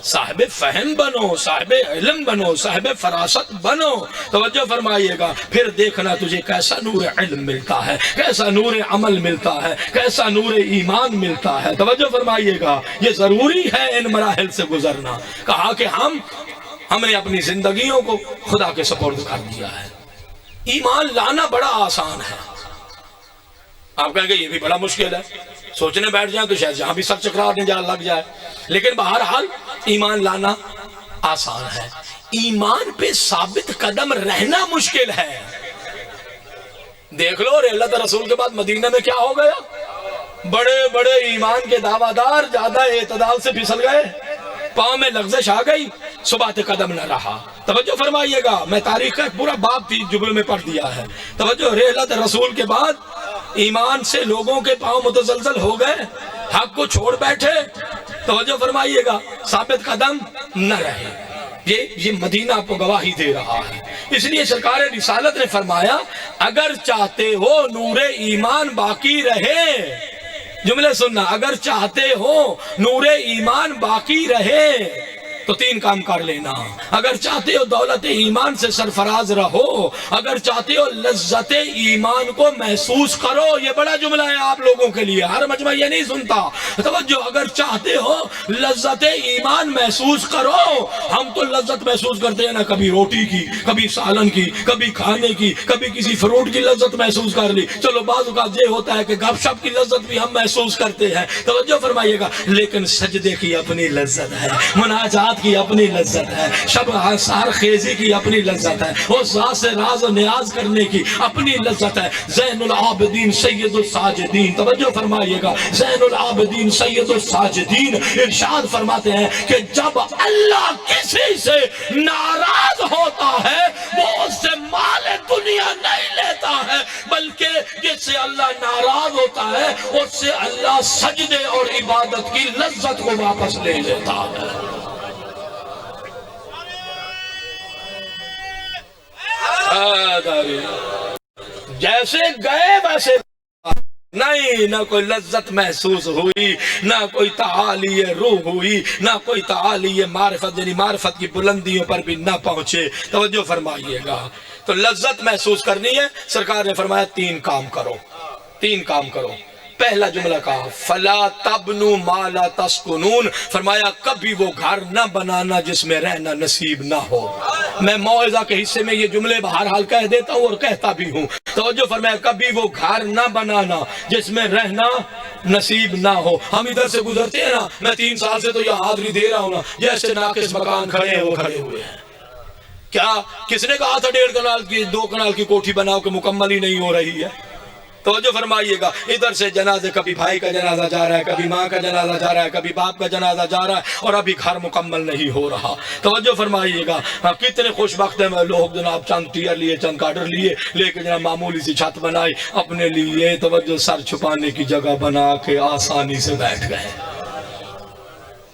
صاحب فہم بنو، صاحب علم بنو، صاحب فراست بنو۔ توجہ فرمائیے گا، پھر دیکھنا تجھے کیسا نور علم ملتا ہے، کیسا نور عمل ملتا ہے، کیسا نور ایمان ملتا ہے۔ توجہ فرمائیے گا، یہ ضروری ہے ان مراحل سے گزرنا۔ کہا کہ ہم نے اپنی زندگیوں کو خدا کے سپرد کر دیا ہے۔ ایمان لانا بڑا آسان ہے، آپ کہیں گے یہ بھی بڑا مشکل ہے، سوچنے بیٹھ جائیں تو شاید جہاں بھی سر چکرانے لگ جائے، لیکن بہرحال ایمان لانا آسان ہے، ایمان پہ ثابت قدم رہنا مشکل ہے۔ دیکھ لو رحلت رسول کے بعد مدینہ میں کیا ہو گیا، بڑے بڑے ایمان کے دعویٰ دار زیادہ اعتدال سے پھسل گئے، پاؤں میں لغزش آ گئی، ثبات قدم نہ رہا۔ توجہ فرمائیے گا، میں تاریخ کا ایک پورا باب تھی جبل میں پڑھ دیا ہے۔ توجہ، رحلت رسول کے بعد ایمان سے لوگوں کے پاؤں متزلزل ہو گئے، حق کو چھوڑ بیٹھے۔ توجہ فرمائیے گا، ثابت قدم نہ رہے۔ یہ مدینہ آپ کو گواہی دے رہا ہے۔ اس لیے سرکار رسالت نے فرمایا اگر چاہتے ہو نور ایمان باقی رہے، جملے سننا، اگر چاہتے ہو نور ایمان باقی رہے تو تین کام کر لینا۔ اگر چاہتے ہو دولت ایمان سے سرفراز رہو، اگر چاہتے ہو لذت ایمان کو محسوس کرو، یہ بڑا جملہ ہے آپ لوگوں کے لیے، ہر مجمع یہ نہیں سنتا۔ توجہ، اگر چاہتے ہو لذت ایمان محسوس کرو، ہم تو لذت محسوس کرتے ہیں نا، کبھی روٹی کی، کبھی سالن کی، کبھی کھانے کی، کبھی کسی فروٹ کی لذت محسوس کر لی، چلو بعض اوقات یہ ہوتا ہے کہ گپ شپ کی لذت بھی ہم محسوس کرتے ہیں۔ توجہ فرمائیے گا، لیکن سجدے کی اپنی لذت ہے، مناجات کی اپنی لذت ہے، شب سحر خیزی کی اپنی لذت ہے، اور ذات سے راز و نیاز کرنے کی اپنی لذت ہے۔ زین العابدین سید الساجدین، توجہ فرمائیے گا، زین العابدین سید الساجدین ارشاد فرماتے ہیں کہ جب اللہ کسی سے ناراض ہوتا ہے وہ اس سے مال دنیا نہیں لیتا ہے، بلکہ جس سے اللہ ناراض ہوتا ہے اس سے اللہ سجدے اور عبادت کی لذت کو واپس لے لیتا ہے۔ جیسے گئے ویسے نہیں، نہ کوئی لذت محسوس ہوئی، نہ کوئی تعالی روح ہوئی، نہ کوئی تعالی معرفت، یعنی معرفت کی بلندیوں پر بھی نہ پہنچے۔ توجہ فرمائیے گا، تو لذت محسوس کرنی ہے، سرکار نے فرمایا تین کام کرو، تین کام کرو۔ پہلا جملہ کہا فلا تبنوا ما لا تسکنون، فرمایا کبھی وہ گھر نہ بنانا جس میں رہنا نصیب نہ ہو۔ میں موعظہ کے حصے میں یہ جملے بہرحال کہہ دیتا ہوں اور کہتا بھی ہوں۔ توجہ فرمایا کبھی وہ گھر نہ بنانا جس میں رہنا نصیب نہ ہو. ہم ادھر سے گزرتے ہیں نا، میں 3 سال سے تو یہ حاضری دے رہا ہوں نا، جیسے ناقص مکان کھڑے ہیں وہ کھڑے ہوئے ہیں. کیا کس نے کہا تھا 1.5 کنال کی 2 کنال کی کوٹھی بناؤ کہ مکمل ہی نہیں ہو رہی ہے؟ توجہ فرمائیے گا. ادھر سے جنازے، کبھی بھائی کا جنازہ جا رہا ہے، کبھی ماں کا جنازہ جا رہا ہے، کبھی باپ کا جنازہ جا رہا ہے، اور ابھی گھر مکمل نہیں ہو رہا. توجہ فرمائیے گا. کتنے خوش بخت ہیں لوگ جناب، چند ٹیئر لیے، چند کاڈر لیے، لے کے جناب معمولی سی چھت بنائی اپنے لیے، توجہ سر چھپانے کی جگہ بنا کے آسانی سے بیٹھ گئے.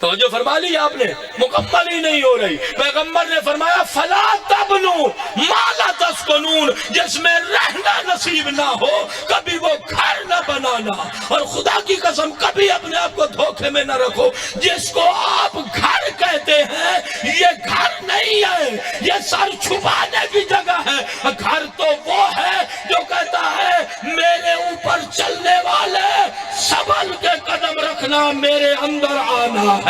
توجہ فرما لی آپ نے، مکمل ہی نہیں ہو رہی. پیغمبر نے فرمایا فلا تبنو ما لا تسکنون، جس میں رہنا نصیب نہ ہو کبھی وہ گھر نہ بنانا. اور خدا کی قسم کبھی اپنے آپ کو دھوکے میں نہ رکھو. جس کو آپ گھر کہتے ہیں یہ گھر نہیں ہے، یہ سر چھپانے کی جگہ ہے. گھر تو وہ ہے جو کہتا ہے میرے اوپر چلنے والے سنبھل کے قدم رکھنا، میرے اندر آنا ہے.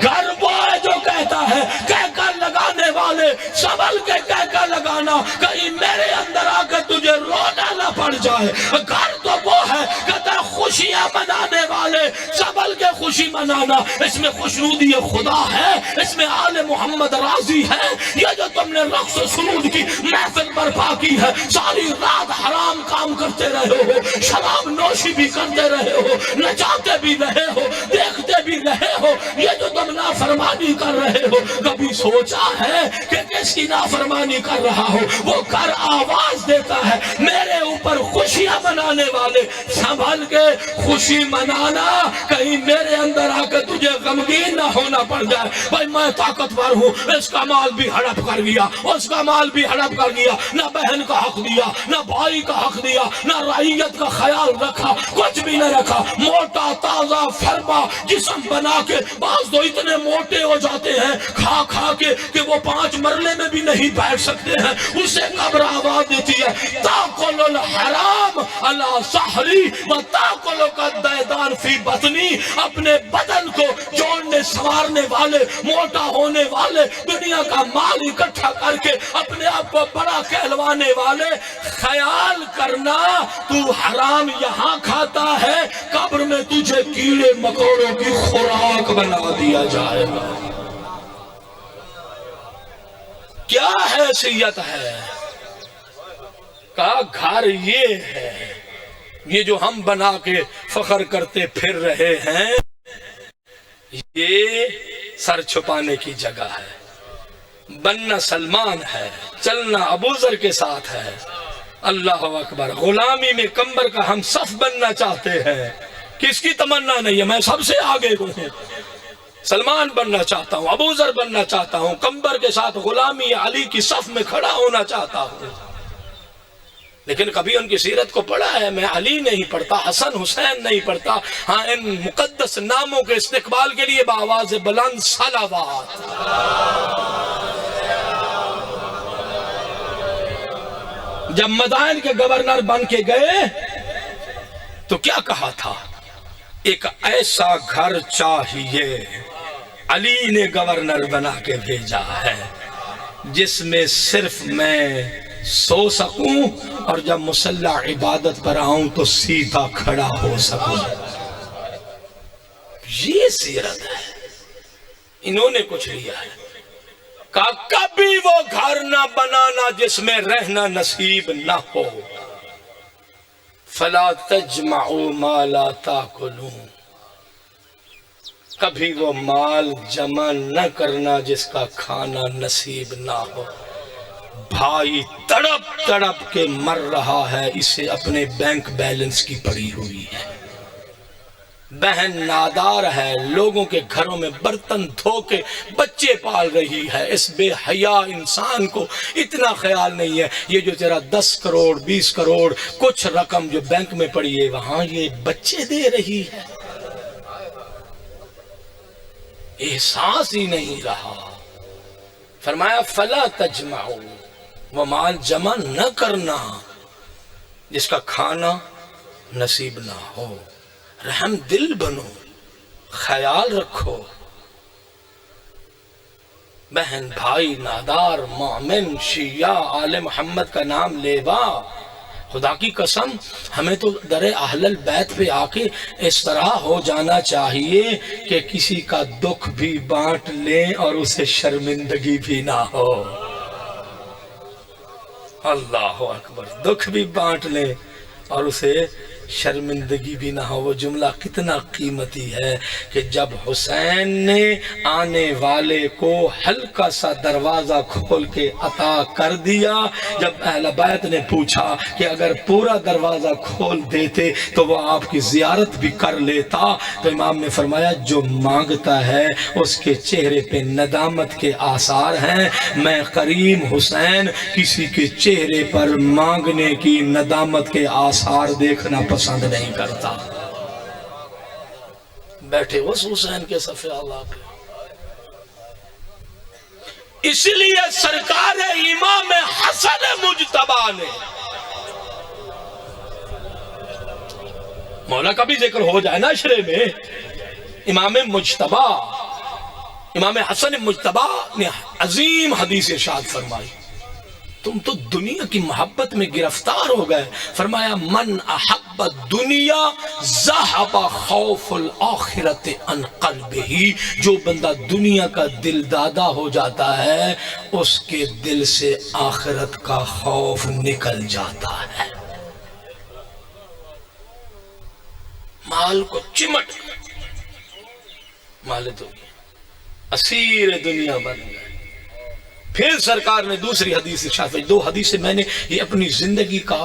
گھر وہ ہے جو کہتا ہے کہہ کر لگانے والے سنبھل کے کہہ کر لگانا، کہیں میرے اندر آ کر تجھے رونا نہ پڑ جائے. گھر تو وہ ہے کہتا ہے خوشیاں منانے والے سنبھل کے خوشی منانا، اس میں خوشنودی خدا ہے، اس میں آل محمد راضی ہے. یہ جو تم نے رقص و سرود کی محفل برپا کی ہے، ساری رات حرام کام کرتے رہے ہو، شراب نوشی بھی کرتے رہے ہو، نچاتے بھی رہے ہو، دیکھتے بھی رہے ہو، یہ جو تم نافرمانی کر رہے ہو، کبھی سوچا ہے کہ کس کی نافرمانی کر رہا ہو؟ وہ گھر آواز دیتا ہے میرے اوپر خوشیاں منانے والے سنبھل کے خوشی منانا، کہیں میرے اندر آ کے تجھے غمگین نہ ہونا پڑ جائے. بھائی میں طاقتور ہوں، اس کا مال بھی ہڑپ کر گیا، اس کا مال بھی ہڑپ کر گیا، نہ بہن کا حق دیا، نہ بھائی کا حق دیا، نہ رعیت کا خیال رکھا، کچھ بھی نہ رکھا. موٹا تازہ فرما جسم بنا کے بعض تو اتنے موٹے ہو جاتے ہیں کھا کھا کے کہ وہ 5 مرلے میں بھی نہیں بیٹھ سکتے ہیں. اسے قبر آواز دیتی ہے تاکل الحرام علی سحری و تاکل الدیدان فی بطنی. اپنے بدن کو جوڑنے سنوارنے والے، موٹا ہونے والے، دنیا کا مال اکٹھا کر کے اپنے آپ کو بڑا کہلوانے والے، خیال کرنا تو حرام یہاں کھاتا ہے، قبر میں تجھے کیڑے مکوڑوں کی خوراک بنا دیا جائے گا. کیا حیثیت ہے؟ کہا گھر یہ ہے، یہ جو ہم بنا کے فخر کرتے پھر رہے ہیں، یہ سر چھپانے کی جگہ ہے. بننا سلمان ہے، چلنا ابو ذر کے ساتھ ہے. اللہ اکبر. غلامی میں کمبر کا ہم صف بننا چاہتے ہیں. کس کی تمنا نہیں ہے؟ میں سب سے آگے ہوں، سلمان بننا چاہتا ہوں، ابو ذر بننا چاہتا ہوں، کمبر کے ساتھ غلامی علی کی صف میں کھڑا ہونا چاہتا ہوں. لیکن کبھی ان کی سیرت کو پڑھا ہے؟ میں علی نہیں پڑھتا، حسن حسین نہیں پڑھتا. ہاں ان مقدس ناموں کے استقبال کے لیے بآواز بلند صلوات. جب مدائن کے گورنر بن کے گئے تو کیا کہا تھا؟ ایک ایسا گھر چاہیے، علی نے گورنر بنا کے بھیجا ہے، جس میں صرف میں سو سکوں اور جب مصلی عبادت پر آؤں تو سیدھا کھڑا ہو سکوں. یہ سیرت ہے. انہوں نے کچھ لیا ہے. کہا کبھی وہ گھر نہ بنانا جس میں رہنا نصیب نہ ہو. فلا تجمعوا ما لا تاکلون. کبھی وہ مال جمع نہ کرنا جس کا کھانا نصیب نہ ہو. بھائی تڑپ تڑپ کے مر رہا ہے، اسے اپنے بینک بیلنس کی پڑی ہوئی ہے. بہن نادار ہے، لوگوں کے گھروں میں برتن دھو کے بچے پال رہی ہے. اس بے حیا انسان کو اتنا خیال نہیں ہے یہ جو تیرا 10 کروڑ 20 کروڑ کچھ رقم جو بینک میں پڑی ہے وہاں یہ بچے دے رہی ہے. احساس ہی نہیں رہا. فرمایا فلا تجمعوا، وہ مال جمع نہ کرنا جس کا کھانا نصیب نہ ہو. رحم دل بنو، خیال رکھو. بہن بھائی نادار مومن شیعہ آل محمد کا نام لیوا خدا کی قسم ہمیں تو در اہل البیت پہ آ کے اس طرح ہو جانا چاہیے کہ کسی کا دکھ بھی بانٹ لیں اور اسے شرمندگی بھی نہ ہو۔ اللہ اکبر، دکھ بھی بانٹ لیں اور اسے شرمندگی بھی نہ ہو۔ وہ جملہ کتنا قیمتی ہے کہ جب حسین نے آنے والے کو ہلکا سا دروازہ کھول کے عطا کر دیا، جب اہل بیت نے پوچھا کہ اگر پورا دروازہ کھول دیتے تو وہ آپ کی زیارت بھی کر لیتا، تو امام نے فرمایا جو مانگتا ہے اس کے چہرے پہ ندامت کے آثار ہیں، میں کریم حسین کسی کے چہرے پر مانگنے کی ندامت کے آثار دیکھنا پسند نہیں کرتا۔ بیٹھے اس حسین کے صفحے اللہ پہ، اس لیے سرکار امام حسن مجتبی نے، مولا کا بھی ذکر ہو جائے نا عشرے میں، امام مجتبی، امام حسن مجتبی نے عظیم حدیث ارشاد فرمائی، تم تو دنیا کی محبت میں گرفتار ہو گئے، فرمایا من احب الدنیا ذہب خوف الآخرت عن قلبہ، جو بندہ دنیا کا دل دادا ہو جاتا ہے اس کے دل سے آخرت کا خوف نکل جاتا ہے۔ مال کو چمٹ مال تو اسیر دنیا بن گئے۔ پھر سرکار نے دوسری حدیث ارشاد فرمائی، دو حدیث سے میں نے یہ اپنی زندگی کا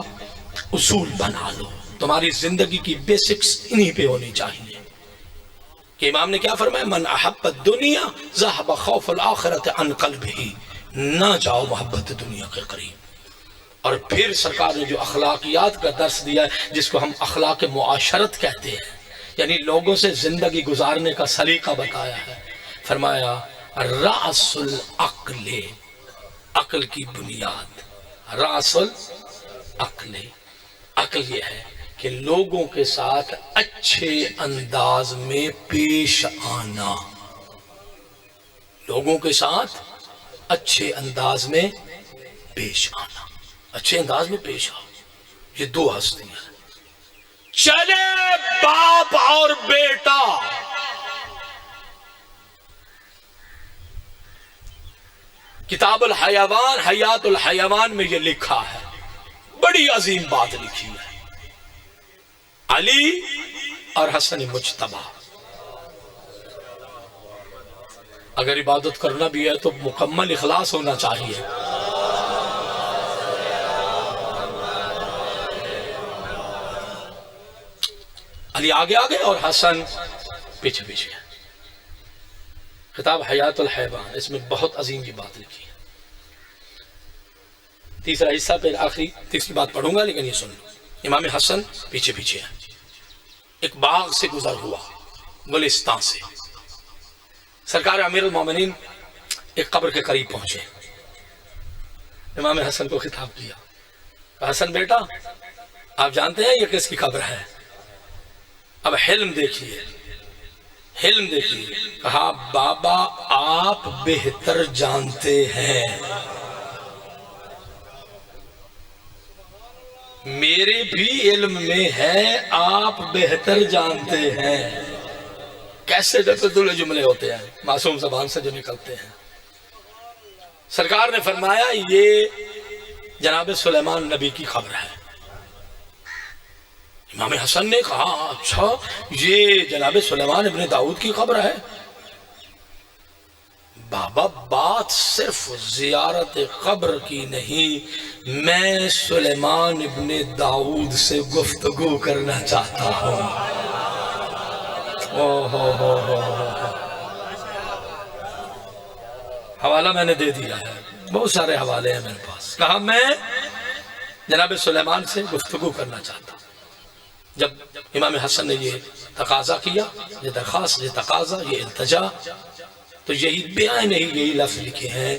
اصول بنا لو، تمہاری زندگی کی بیسکس انہی پہ ہونی چاہیے، کہ امام نے کیا فرمایا، من احب الدنیا ذہب خوف الآخرت عن قلبہ، نہ جاؤ محبت دنیا کے قریب۔ اور پھر سرکار نے جو اخلاقیات کا درس دیا ہے جس کو ہم اخلاق معاشرت کہتے ہیں، یعنی لوگوں سے زندگی گزارنے کا سلیقہ بتایا ہے، فرمایا رأس العقل، عقل کی بنیاد، رأس العقل، عقل یہ ہے کہ لوگوں کے ساتھ اچھے انداز میں پیش آنا، لوگوں کے ساتھ اچھے انداز میں پیش آنا، اچھے انداز میں پیش آؤ، یہ دو ہستیاں ہیں۔ چلے باپ اور بیٹا، کتاب الحیوان حیات الحیوان میں یہ لکھا ہے، بڑی عظیم بات لکھی ہے، علی اور حسن مجتبی، اگر عبادت کرنا بھی ہے تو مکمل اخلاص ہونا چاہیے۔ علی آگے آگے اور حسن پیچھے پیچھے۔ کتاب حیات الحیوان، اس میں بہت عظیم یہ بات لکھی ہے۔ تیسرا حصہ پھر آخری تیسری بات پڑھوں گا، لیکن یہ سن لو، امام حسن پیچھے پیچھے ہے، ایک باغ سے گزر ہوا، گلستان سے، سرکار امیر المومنین ایک قبر کے قریب پہنچے، امام حسن کو خطاب کیا، حسن بیٹا آپ جانتے ہیں یہ کس کی قبر ہے؟ اب حلم دیکھیے، حلم دیکھیے، کہا بابا آپ بہتر جانتے ہیں، میرے بھی علم میں ہے، آپ بہتر جانتے ہیں۔ کیسے دل جملے ہوتے ہیں معصوم زبان سے جو نکلتے ہیں۔ سرکار نے فرمایا یہ جناب سلیمان نبی کی خبر ہے۔ امام حسن نے کہا اچھا یہ جناب سلیمان ابن داؤد کی خبر ہے؟ بابا بات صرف زیارت قبر کی نہیں، میں سلیمان ابن داؤد سے گفتگو کرنا چاہتا ہوں۔ حوالہ میں نے دے دیا ہے، بہت سارے حوالے ہیں میرے پاس، کہا میں جناب سلیمان سے گفتگو کرنا چاہتا ہوں۔ جب امام حسن نے یہ تقاضا کیا، یہ درخواست، یہ تقاضا، یہ التجا، تو یہی بیان نہیں، یہی لفظ لکھے ہیں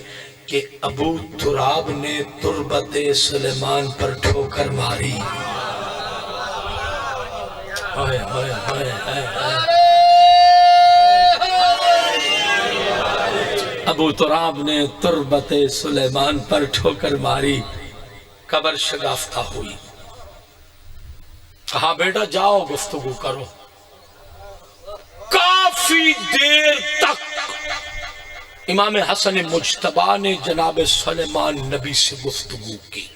کہ ابو تراب نے تربت سلیمان پر ٹھوکر ماری۔ ابو تراب نے تربت سلیمان پر ٹھوکر ماری، قبر شگافتہ ہوئی۔ کہا بیٹا جاؤ گفتگو کرو۔ کافی دیر تک امام حسن مجتبی نے جناب سلیمان نبی سے گفتگو کی۔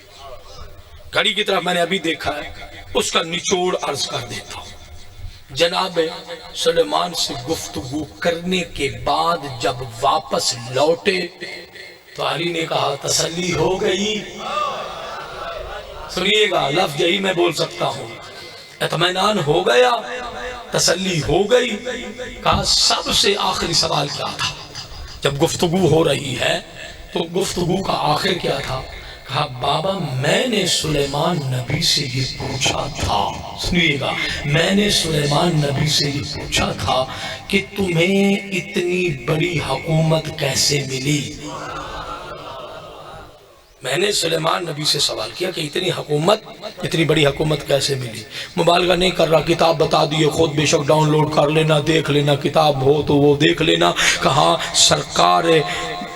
گھڑی کی طرف میں نے ابھی دیکھا ہے، اس کا نچوڑ عرض کر دیتا ہوں۔ جناب سلیمان سے گفتگو کرنے کے بعد جب واپس لوٹے تو علی نے کہا تسلی ہو گئی؟ سنیے گا، لفظ یہی میں بول سکتا ہوں، اطمینان ہو گیا، تسلی ہو گئی؟ کہا سب سے آخری سوال کیا تھا؟ جب گفتگو ہو رہی ہے تو گفتگو کا آخر کیا تھا؟ کہا بابا میں نے سلیمان نبی سے یہ پوچھا تھا، سنیے گا، میں نے سلیمان نبی سے یہ پوچھا تھا کہ تمہیں اتنی بڑی حکومت کیسے ملی؟ میں نے سلیمان نبی سے سوال کیا کہ اتنی بڑی حکومت کیسے ملی؟ مبالغہ نہیں کر رہا، کتاب بتا دیئے، خود بے شک ڈاؤن لوڈ کر لینا، دیکھ لینا، کتاب ہو تو وہ دیکھ لینا۔ کہا سرکار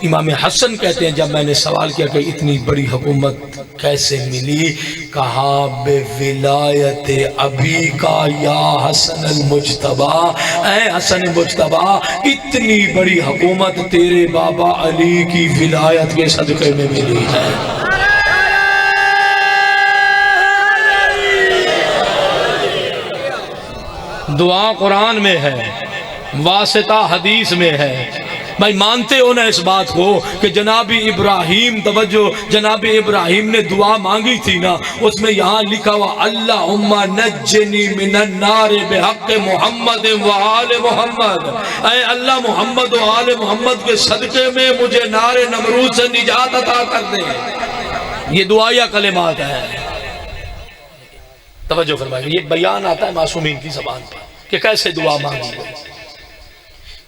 امام حسن کہتے ہیں جب میں نے سوال کیا کہ اتنی بڑی حکومت کیسے ملی، کہا بے ولایت ابی کا یا حسن المجتبی، اے حسن مجتبی اتنی بڑی حکومت تیرے بابا علی کی ولایت کے صدقے میں ملی ہے۔ دعا قرآن میں ہے، واسطہ حدیث میں ہے۔ بھائی مانتے ہو نا اس بات کو کہ جناب ابراہیم، توجہ، جناب ابراہیم نے دعا مانگی تھی نا، اس میں یہاں لکھا ہوا اللہم نجنی من النار بحق محمد و آل محمد، اے اللہ محمد و آل محمد کے صدقے میں مجھے نار نمرود سے نجات عطا کر دے۔ یہ دعا یا کلمات ہے؟ توجہ فرمائیے، یہ بیان آتا ہے معصومین کی زبان پر کہ کیسے دعا مانگی گئی۔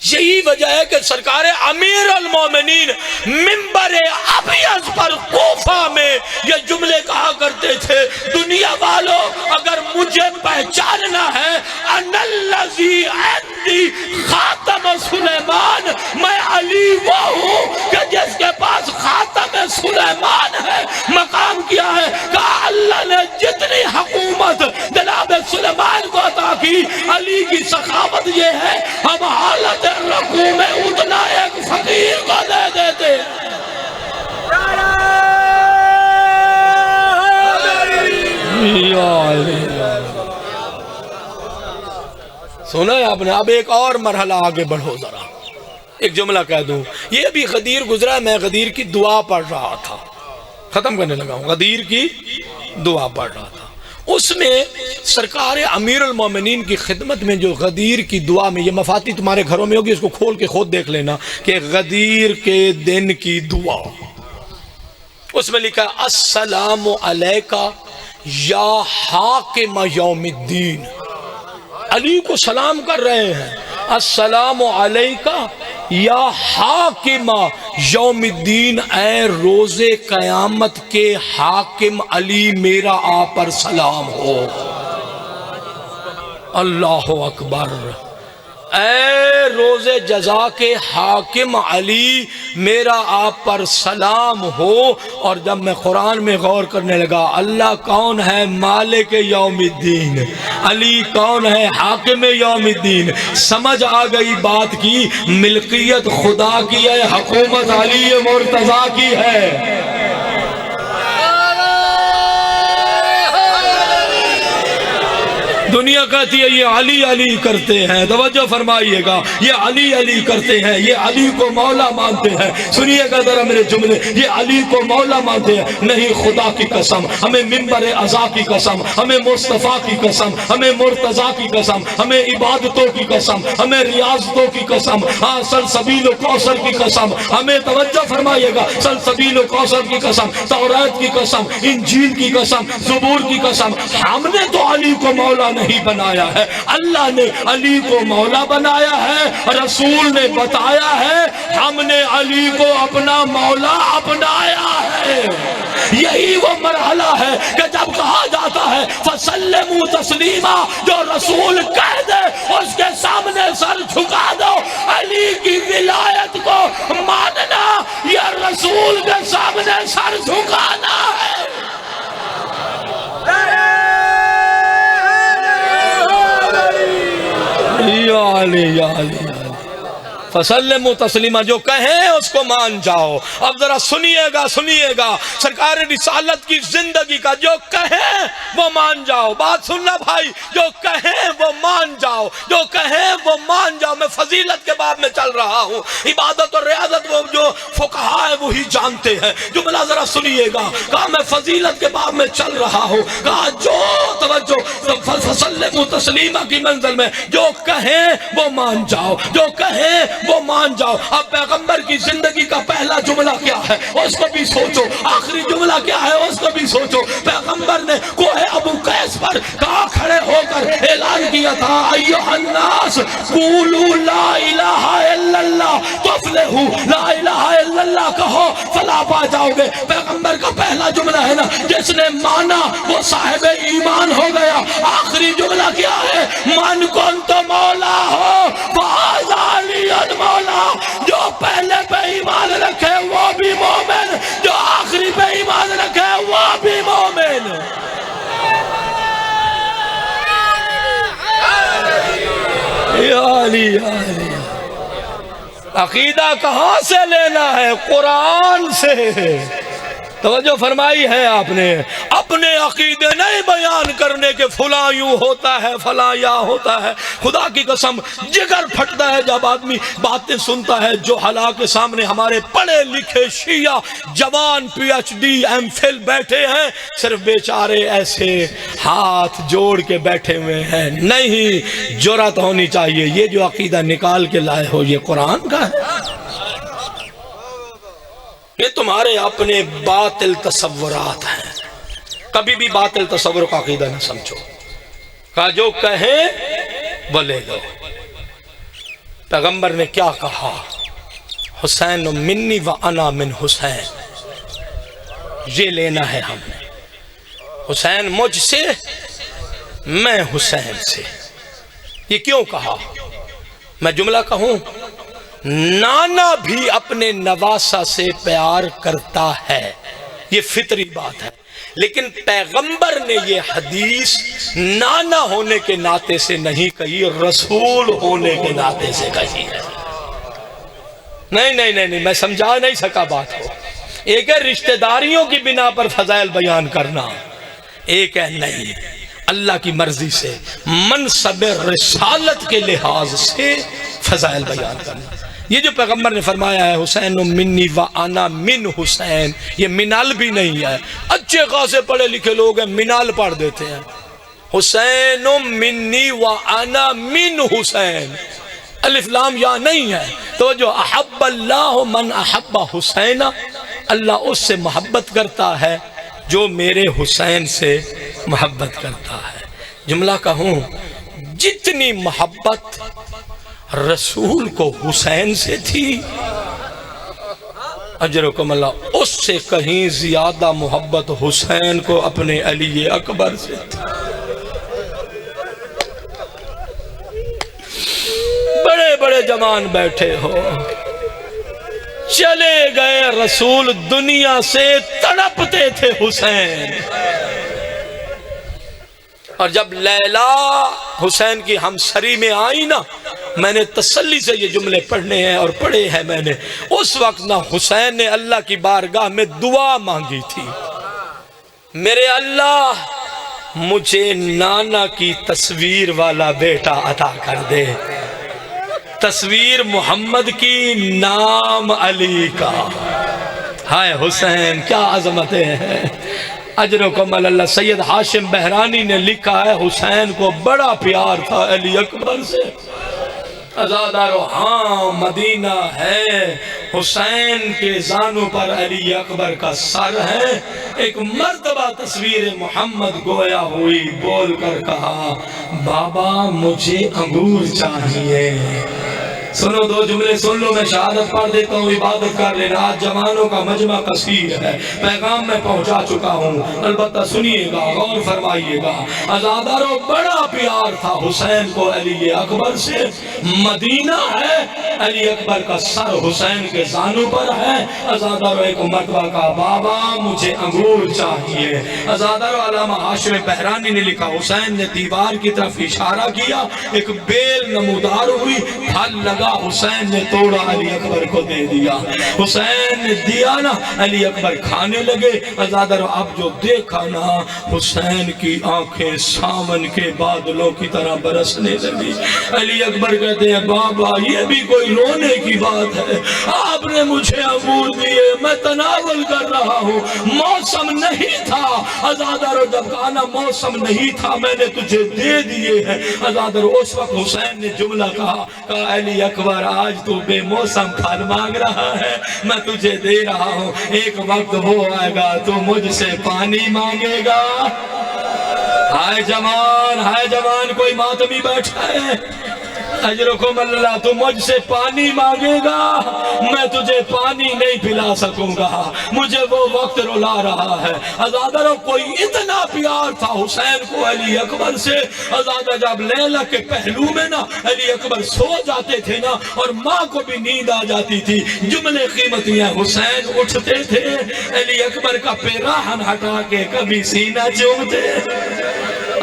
یہی وجہ ہے کہ سرکار امیر المومنین منبر ابیض پر کوفہ میں یہ جملے کہا کرتے تھے، دنیا والوں اگر مجھے پہچاننا ہے انا الذی عندی خاتم سلیمان، میں علی وہ ہوں کہ جس کے پاس خاتم سلیمان ہے۔ مقام کیا ہے؟ کہا اللہ نے جتنی حکومت جناب سلیمان کو عطا کی، علی کی سخاوت یہ ہے ہم حالت رکوع میں اتنا ایک فقیر کو دے دیتے۔ سنا ہے آپ نے؟ اب ایک اور مرحلہ آگے بڑھو ذرا، ایک جملہ کہہ دوں، یہ ابھی غدیر گزرا ہے، میں غدیر کی دعا پڑھ رہا تھا، ختم کرنے لگا ہوں، غدیر کی دعا پڑھ رہا تھا، اس میں سرکار امیر المومنین کی خدمت میں جو غدیر کی دعا میں، یہ مفاتی تمہارے گھروں میں ہوگی، اس کو کھول کے خود دیکھ لینا کہ غدیر کے دن کی دعا، اس میں لکھا السلام علیکہ یا حاکم یوم الدین، علی کو سلام کر رہے ہیں، السلام علیکہ یا حاکم یوم الدین، اے روز قیامت کے حاکم علی میرا آپ پر سلام ہو۔ اللہ اکبر، اے روز جزا کے حاکم علی میرا آپ پر سلام ہو۔ اور جب میں قرآن میں غور کرنے لگا، اللہ کون ہے مالک یوم الدین، علی کون ہے حاکم یوم الدین، سمجھ آ گئی بات کی، ملکیت خدا کی ہے، حکومت علی مرتضیٰ کی ہے۔ دنیا کہتی ہے یہ علی علی کرتے ہیں، توجہ فرمائیے گا، یہ علی علی کرتے ہیں، یہ علی کو مولا مانتے ہیں۔ سنیے گا ذرا میرے جملے، یہ علی کو مولا مانتے ہیں، نہیں خدا کی قسم، ہمیں منبر عزا کی قسم، ہمیں مصطفیٰ کی قسم، ہمیں مرتضیٰ کی قسم، ہمیں عبادتوں کی قسم، ہمیں ریاضتوں کی قسم، ہاں سلسبیل و کوثر کی قسم، ہمیں توجہ فرمائیے گا، سلسبیل و کوثر کی قسم، توریت کی قسم، انجیل کی قسم، زبور کی قسم، ہم نے تو علی کو مولا نہیں بنایا ہے، اللہ نے علی کو مولا بنایا ہے، رسول نے بتایا ہے، ہم نے علی کو اپنا مولا اپنایا ہے۔ یہی وہ مرحلہ ہے کہ جب کہا جاتا ہے فَسَلِّمُوا تَسْلِيمًا، جو رسول کہہ دے اس کے سامنے سر جھکا دو۔ علی کی ولایت کو ماننا یا رسول کے سامنے سر جھکانا ہے۔ یا علی یا علی فسلم تسلیما، جو کہیں اس کو مان جاؤ۔ اب ذرا سنیے گا سرکار رسالت کی زندگی کا، جو کہیں وہ مان جاؤ۔ بات سننا بھائی، جو کہیں وہ مان جاؤ، جو کہیں وہ مان جاؤ۔ میں فضیلت کے باب میں چل رہا ہوں، عبادت اور ریاضت وہ جو فقہاء ہیں وہی جانتے ہیں۔ جملہ ذرا سنیے گا، کہا میں فضیلت کے باب میں چل رہا ہوں، کہا جو توجہ فسلم تسلیما کی منزل میں جو کہیں وہ مان جاؤ، جو کہیں وہ مان جاؤ۔ اب پیغمبر کی زندگی کا پہلا جملہ کیا ہے اس کو بھی سوچو، آخری جملہ کیا ہے اس کو بھی سوچو۔ پیغمبر نے کوہ ابو قیس پر کہاں کھڑے ہو کر اعلان کیا تھا، ایھا الناس قولوا لا الہ الا اللہ تفلحوا، لا الہ الا اللہ کہو فلاح پا جاؤ گے۔ پیغمبر کا پہلا جملہ ہے نا، جس نے مانا وہ صاحب ایمان ہو گیا۔ آخری جملہ کیا ہے، من کنت مولا ہو فہذا علی مولا، جو پہلے پہ ایمان رکھے وہ بھی مومن، جو آخری پہ ایمان رکھے وہ بھی مومن۔ یا علی یا علی، عقیدہ کہاں سے لینا ہے؟ قرآن سے۔ توجہ فرمائی ہے آپ نے، اپنے عقیدے نہیں بیان کرنے کے فلاں یوں ہوتا ہے فلاں یا ہوتا ہے۔ خدا کی قسم جگر پھٹتا ہے جب آدمی باتیں سنتا ہے جو حلا کے سامنے ہمارے پڑھے لکھے شیعہ جوان P H D M Phil بیٹھے ہیں، صرف بیچارے ایسے ہاتھ جوڑ کے بیٹھے ہوئے ہیں۔ نہیں، جرأت ہونی چاہیے۔ یہ جو عقیدہ نکال کے لائے ہو یہ قرآن کا ہے، یہ تمہارے اپنے باطل تصورات ہیں۔ کبھی بھی باطل تصور کا عقیدہ نہ سمجھو۔ کہا جو کہیں وہ لے لو۔ پیغمبر نے کیا کہا، حسین منی و انا من حسین، یہ لینا ہے ہم نے، حسین مجھ سے میں حسین سے۔ یہ کیوں کہا؟ میں جملہ کہوں، نانا بھی اپنے نواسہ سے پیار کرتا ہے، یہ فطری بات ہے، لیکن پیغمبر نے یہ حدیث نانا ہونے کے ناطے سے نہیں کہی، رسول ہونے کے ناطے سے کہی ہے۔ نہیں، میں سمجھا نہیں سکا بات کو۔ ایک ہے رشتہ داریوں کی بنا پر فضائل بیان کرنا، ایک ہے نہیں، اللہ کی مرضی سے منصب رسالت کے لحاظ سے فضائل بیان کرنا۔ یہ جو پیغمبر نے فرمایا ہے حسین منی و انا من حسین، یہ منال بھی نہیں ہے۔ اچھے خاصے پڑھے لکھے لوگ ہیں منال پڑھ دیتے ہیں، حسین منی و انا من حسین، الف لام یا نہیں ہے۔ تو جو احب اللہ من احب حسین، اللہ اس سے محبت کرتا ہے جو میرے حسین سے محبت کرتا ہے۔ جملہ کہوں، جتنی محبت رسول کو حسین سے تھی، اجرکم اللہ، اس سے کہیں زیادہ محبت حسین کو اپنے علی اکبر سے تھی۔ بڑے بڑے جوان بیٹھے ہو، چلے گئے رسول، دنیا سے تڑپتے تھے حسین۔ اور جب لیلا حسین کی ہمسری میں آئی نا، میں نے تسلی سے یہ جملے پڑھنے ہیں اور پڑھے ہیں میں نے، اس وقت نہ حسین نے اللہ کی بارگاہ میں دعا مانگی تھی، میرے اللہ مجھے نانا کی تصویر والا بیٹا عطا کر دے، تصویر محمد کی، نام علی کا۔ ہائے حسین، کیا عظمتیں ہیں، اجرکم اللہ۔ سید ہاشم بہرانی نے لکھا ہے حسین کو بڑا پیار تھا علی اکبر سے۔ ازادارو ہاں مدینہ ہے، حسین کے زانوں پر علی اکبر کا سر ہے۔ ایک مرتبہ تصویر محمد گویا ہوئی، بول کر کہا بابا مجھے انگور چاہیے۔ سنو دو جملے سن لو، میں شہادت پڑھ دیتا ہوں، عبادت کر لینا۔ آج جوانوں کا مجمع کثیر ہے، پیغام میں پہنچا چکا ہوں، البتہ سنیے گا، غور فرمائیے گا۔ عزادارو بڑا پیار تھا حسین کو علی اکبر سے۔ مدینہ ہے، علی اکبر کا سر حسین کے زانوں پر ہے۔ عزادارو ایک مرتبہ کا بابا مجھے انگور چاہیے۔ عزادارو علامہ ہاشم بحرانی نے لکھا، حسین نے دیوار کی طرف اشارہ کیا، ایک بیل نمودار ہوئی، پھل لگا، حسین نے توڑا، علی اکبر کو دے دیا۔ حسین نے دیا نا، علی اکبر کھانے لگے۔ عزادارو اب جو دیکھا نا، حسین کی آنکھیں ساون کے بادلوں کی طرح برسنے لگی۔ علی اکبر کہتے ہیں بابا یہ بھی کوئی رونے کی بات ہے، آپ نے مجھے انگور دیے، میں تناول کر رہا ہوں، موسم نہیں تھا۔ عزادارو جب کہا نا موسم نہیں تھا، میں نے تجھے دے دیے ہیں۔ عزادارو اس وقت حسین نے جملہ کہا علی اکبر آج تو بے موسم پھل مانگ رہا ہے، میں تجھے دے رہا ہوں، ایک وقت وہ آئے گا تو مجھ سے پانی مانگے گا۔ ہائے جوان کوئی ماتمی بیٹھا ہے، اجرکم اللہ، تو مجھ سے پانی مانگے گا، میں تجھے پانی نہیں پلا سکوں گا، مجھے وہ وقت رلا رہا ہے۔ عزادارو کوئی اتنا پیار تھا حسین کو علی اکبر سے۔ عزادہ جب لیلہ کے پہلو میں نا علی اکبر سو جاتے تھے نا، اور ماں کو بھی نیند آ جاتی تھی، جملے قیمتی ہیں، حسین اٹھتے تھے، علی اکبر کا پیراہن ہٹا کے کبھی سینہ چومتے۔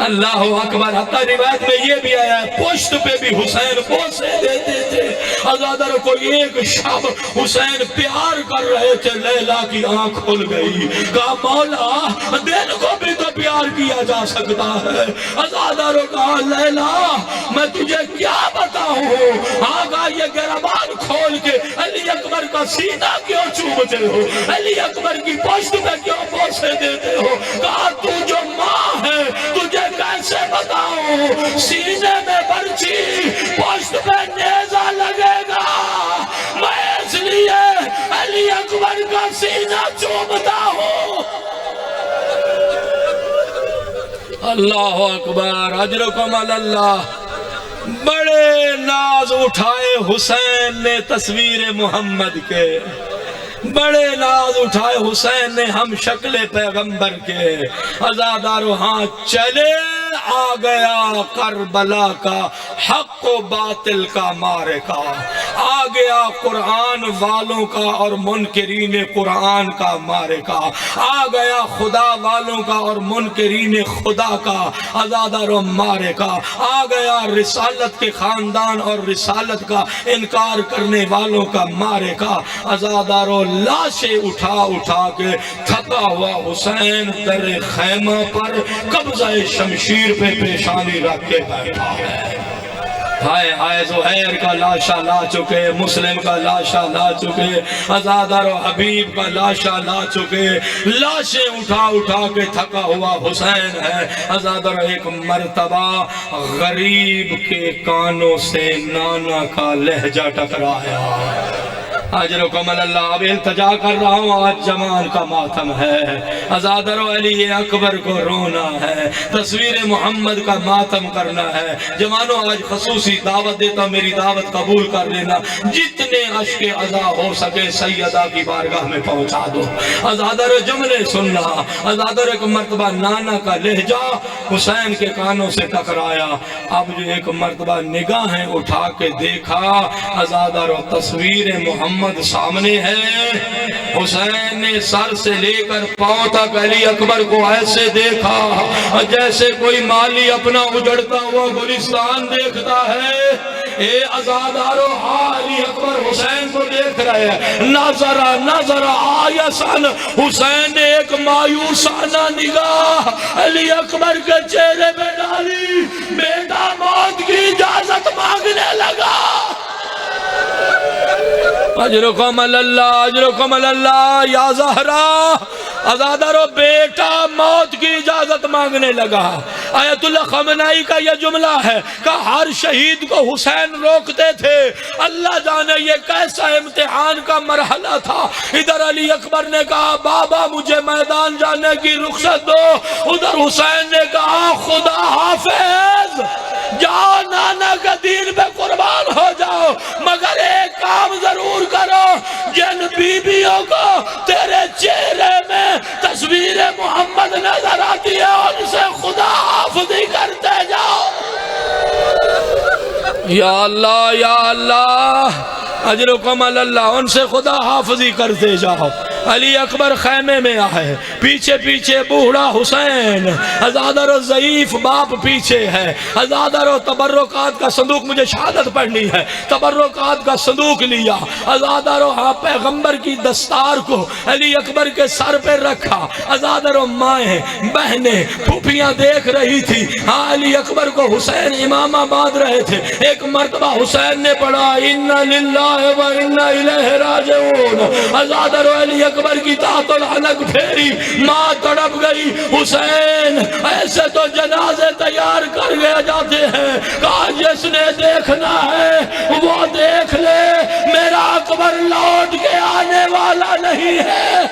اللہ اکبر، حتیٰ روایت میں یہ بھی آیا ہے پشت پہ بھی حسین بوسے دیتے تھے۔ عزادارو کو ایک شب حسین پیار کر رہے تھے، لیلا کی آنکھ کھل گئی، کہا مولا دل کو بھی تو پیار کیا جا سکتا ہے۔ عزادارو کہا لیلا میں تجھے کیا بتاؤں، آگا یہ گربان کھول کے علی اکبر کا سینہ کیوں چومتے ہو، علی اکبر کی پشت پہ کیوں بوسے دیتے ہو؟ کہا تو جو ماں ہے تجھے کیسے بتاؤں، سینے میں برچی پشت پہ نیزہ لگے گا، میں اس لیے علی اکبر کا سینہ چومتا ہوں۔ اللہ اکبر، اجرکم اللہ۔ بڑے ناز اٹھائے حسین نے تصویر محمد کے، بڑے ناز اٹھائے حسین نے ہم شکل پیغمبر کے۔ عزادارو ہاں چلے آ گیا کربلا کا حق و باطل کا معرکہ، آ گیا قرآن والوں کا اور منکرین قرآن کا معرکہ، آ گیا خدا والوں کا اور منکرین خدا کا عزادارو معرکہ، آ گیا رسالت کے خاندان اور رسالت کا انکار کرنے والوں کا معرکہ۔ عزادارو لاشیں اٹھا کے تھکا ہوا حسین در خیمہ پر قبضہ شمشیر پہ پیشانی رکھ کے بیٹھا ہے۔ ہائے زہیر کا لاشا لا چکے، مسلم کا لاشا لا چکے، عزادارو حبیب کا لاشا لا چکے، لاشیں اٹھا کے تھکا ہوا حسین ہے۔ عزادارو ایک مرتبہ غریب کے کانوں سے نانا کا لہجہ ٹکرایا۔ اجرکم اللہ، اب التجا کر رہا ہوں، آج جوان کا ماتم ہے، عزادارو علی اکبر کو رونا ہے، تصویر محمد کا ماتم کرنا ہے۔ جوانوں آج خصوصی دعوت دیتا، میری دعوت قبول کر لینا، جتنے عشق عزا ہو سکے سیدہ کی بارگاہ میں پہنچا دو۔ عزادارو جملے سننا، عزادارو ایک مرتبہ نانا کا لہجہ حسین کے کانوں سے ٹکرایا، اب جو ایک مرتبہ نگاہیں اٹھا کے دیکھا، عزادارو تصویر محمد سامنے ہے۔ حسین نے سر سے لے کر پاؤں تک علی اکبر کو ایسے دیکھا جیسے کوئی مالی اپنا اجڑتا ہوا گلستان دیکھتا ہے۔ اے عزادارو علی اکبر حسین کو دیکھ رہے ہیں، نظر آیسن، حسین نے ایک مایوسانہ نگاہ علی اکبر کے چہرے پہ ڈالی، بیٹا موت کی اجازت مانگنے لگا۔ اجرکم اللہ یا زہرا، عزادارو بیٹا موت کی اجازت مانگنے لگا۔ آیت اللہ خامنائی کا یہ جملہ ہے کہ ہر شہید کو حسین روکتے تھے، اللہ جانے یہ کیسا امتحان کا مرحلہ تھا۔ ادھر علی اکبر نے کہا بابا مجھے میدان جانے کی رخصت دو، ادھر حسین نے کہا خدا حافظ، جاؤ نانا کے دین پہ قربان ہو جاؤ، مگر کام ضرور کرو جن بیویوں کو تیرے چہرے میں تصویر محمد نظر آتی ہے ان سے خدا حافظی کرتے جاؤ۔ یا اللہ یا اللہ اجرکم اللہ، ان سے خدا حافظی کرتے جاؤ۔ علی اکبر خیمے میں آئے، پیچھے پیچھے بوڑھا حسین، ازادر و ضعیف باپ پیچھے ہے، ازادر و تبرکات کا صندوق، مجھے شہادت پڑھنی ہے، تبرکات کا صندوق لیا، ازادر و پیغمبر کی دستار کو علی اکبر کے سر پہ رکھا، ازادر و مائیں بہنیں پھوپھیاں دیکھ رہی تھی، ہاں علی اکبر کو حسین امامہ باندھ رہے تھے۔ ایک مرتبہ حسین نے پڑھا اِنَّ لِلَّهِ وَإِنَّ إِلَيْهِ رَاجِعُونَ، ازادر و علی اکبر کی تحت الحلق پھیری، ماں تڑپ گئی۔ حسین ایسے تو جنازے تیار کر گئے جاتے ہیں، کہا جس نے دیکھنا ہے وہ دیکھ لے، میرا اکبر لوٹ کے آنے والا نہیں ہے۔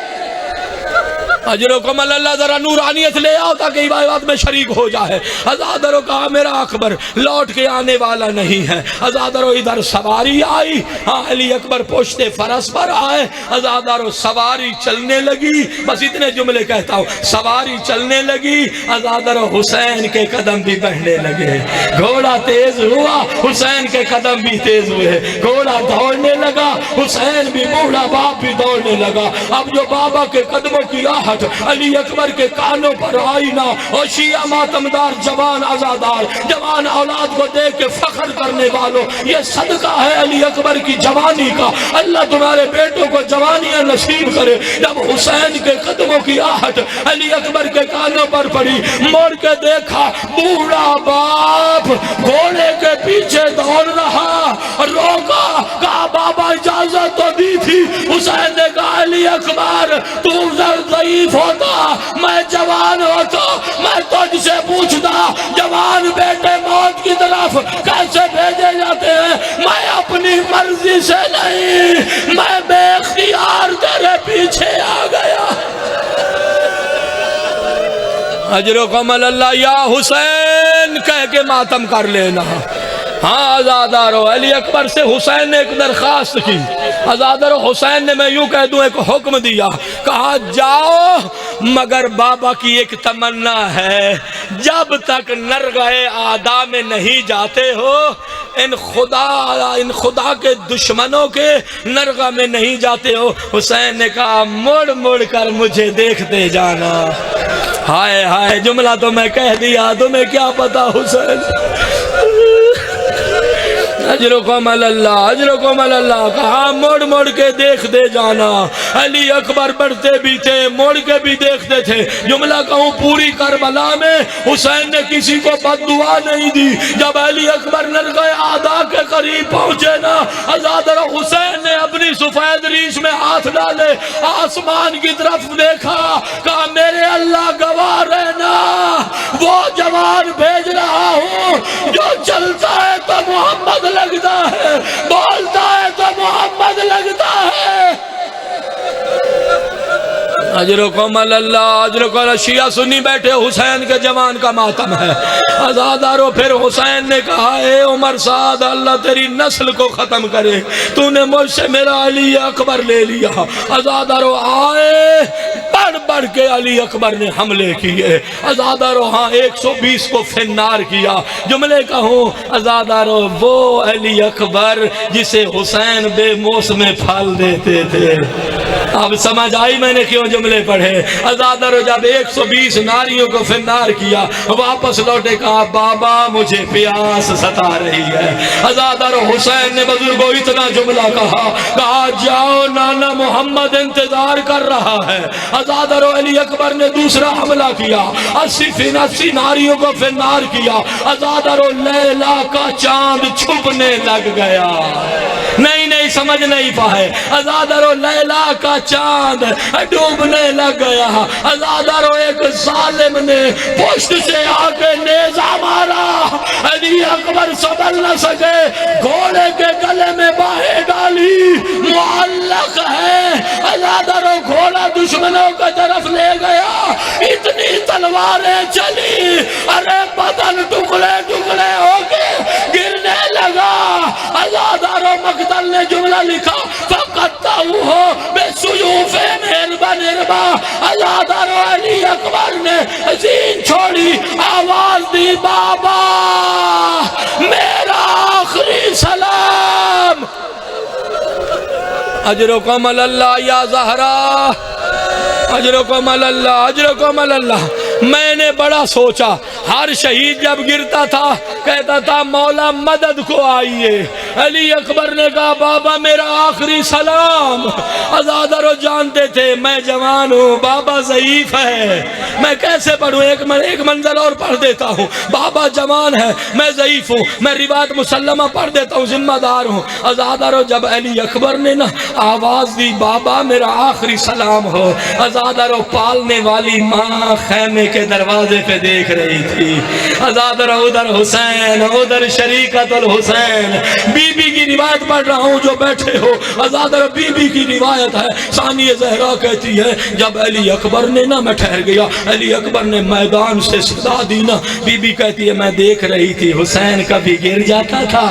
اجرکم اللہ، ذرا نورانیت لے آؤ تاکہ عبادت میں شریک ہو جائے۔ ازادرو کہا میرا اکبر لوٹ کے آنے والا نہیں ہے۔ ازادرو ادھر سواری آئی، ہاں علی اکبر پشت فرس پر آئے، ازادرو سواری چلنے لگی، بس اتنے جملے کہتا ہوں، سواری چلنے لگی، ازادرو حسین کے قدم بھی بڑھنے لگے، گھوڑا تیز ہوا، حسین کے قدم بھی تیز ہوئے، گھوڑا دوڑنے لگا، حسین بھی، بوڑھا باپ بھی دوڑنے لگا۔ اب جو بابا کے قدموں کی آہٹ علی اکبر کے کانوں پر آئی نا، اور شیعہ ماتمدار جوان عزادار جوان اولاد کو دیکھ کے فخر کرنے والوں، یہ صدقہ ہے علی اکبر کی جوانی کا، اللہ تمہارے بیٹوں کو جوانیاں نصیب کرے۔ جب حسین کے قدموں کی آہٹ علی اکبر کے کانوں پر پڑی، موڑ کے دیکھا بوڑھا باپ گھوڑے کے پیچھے دوڑ رہا، روکا، کہا بابا اجازت تو دی تھی۔ حسین نے کہا علی اکبر تو ضعیف ہوتا، میں جوان ہوتا، میں تجھ سے پوچھتا جوان بیٹے موت کی طرف کیسے بھیجے جاتے ہیں؟ میں اپنی مرضی سے نہیں، میں بے اختیار تیرے پیچھے آ گیا۔ اجرکم اللہ، یا حسین کہہ کے ماتم کر لینا۔ ہاں ازادارو، علی اکبر سے حسین نے ایک درخواست کی، ازادارو حسین نے، میں یوں کہہ دوں، ایک حکم دیا، کہا جاؤ مگر بابا کی ایک تمنا ہے، جب تک نرگہ آدھا میں نہیں جاتے ہو، ان خدا کے دشمنوں کے نرگہ میں نہیں جاتے ہو۔ حسین نے کہا مڑ مڑ کر مجھے دیکھتے جانا۔ ہائے ہائے، جملہ تو میں کہہ دیا، تمہیں کیا پتا حسین۔ اجرکم اللہ، اجرکم اللہ، کہا مڑ مڑ کے دیکھتے جانا۔ علی اکبر بڑھتے بھی تھے، مڑ کے بھی دیکھتے تھے۔ جملہ کہوں، پوری کربلا میں حسین نے کسی کو بد دعا نہیں دی۔ جب علی اکبر نرگہ آدھا کے قریب پہنچے نا، ازادر حسین نے اپنی سفید ریش میں ہاتھ ڈالے، آسمان کی طرف دیکھا، کہا میرے اللہ گواہ رہنا، وہ جوان بھیج رہا ہوں جو چلتا ہے تو محمد لگتا ہے، بولتا ہے تو محمد لگتا ہے۔ اجرکم اللہ، اجرکم اللہ، شیعہ سنی بیٹھے، حسین کے جوان کا ماتم ہے۔ ازادارو پھر حسین نے کہا اے عمر سعد، اللہ تیری نسل کو ختم کرے، تو نے مجھ سے میرا علی اکبر لے لیا۔ ازادارو آئے، بڑھ بڑھ کے علی اکبر نے حملے کیے۔ ازادارو ہاں 120 کو فنار کیا۔ جملے کہوں، ازادارو وہ علی اکبر جسے حسین بے موسم پھل دیتے تھے۔ اب سمجھ آئی میں نے کیوں جملے پڑھے؟ ازادارو جب 120 ناریوں کو فنار کیا، واپس لوٹے، کہا بابا مجھے پیاس ستا رہی ہے۔ ازادارو حسین نے بزرگوں اتنا جملہ کہا جاؤ نانا محمد انتظار کر رہا ہے۔ ازادارو علی اکبر نے دوسرا حملہ کیا، 80 ناریوں کو فنار کیا۔ ازادارو لیلا کا چاند چھپنے لگ گیا۔ نہیں سمجھ نہیں پائے، ازادارو لیلا کا چاند ڈوبنے لگ گیا۔ ازادارو ایک ظالم نے پشت سے آ کے نیزہ مارا، علی اکبر سنبھل نہ سکے، گھوڑے کے گلے میں باہیں ڈالی، معلق ہے۔ ازادارو گھوڑا دشمنوں کی طرف لے گیا، اتنی تلواریں چلی، ارے بدن ٹکڑے ٹکڑے ہو کے گرنے لگا۔ ازادارو مقتل نے جملہ لکھا فَقَطَّعُوهُ بِالسُّيُوفِ نِرْبَ نِرْبَ عزادار علی اکبر نے زین چھوڑی آواز دی بابا میرا آخری سلام اجرکم اللہ یا زہرا اجرکم اللہ اجرکم اللہ میں نے بڑا سوچا ہر شہید جب گرتا تھا کہتا تھا مولا مدد کو آئیے علی اکبر نے کہا بابا میرا آخری سلام عزادارو جانتے تھے میں جوان ہوں بابا ضعیف ہے میں کیسے پڑھوں ایک منزل اور پڑھ دیتا ہوں بابا جوان ہے میں ضعیف ہوں میں روایت مسلمہ پڑھ دیتا ہوں ذمہ دار ہوں عزادارو جب علی اکبر نے نا آواز دی بابا میرا آخری سلام ہو عزادارو پالنے والی ماں خیمے کے دروازے پہ دیکھ رہی تھی عزادارو ادھر حسین ادھر شریکت الحسین بی بی کی روایت پڑھ رہا ہوں جو بیٹھے ہو عزادارو بی بی کی روایت ہے ثانیہ زہرا کہتی ہے جب علی اکبر نے نا میں ٹھہر گیا علی اکبر نے میدان سے صدا دی نا بی بی کہتی ہے میں دیکھ رہی تھی حسین کبھی گر جاتا تھا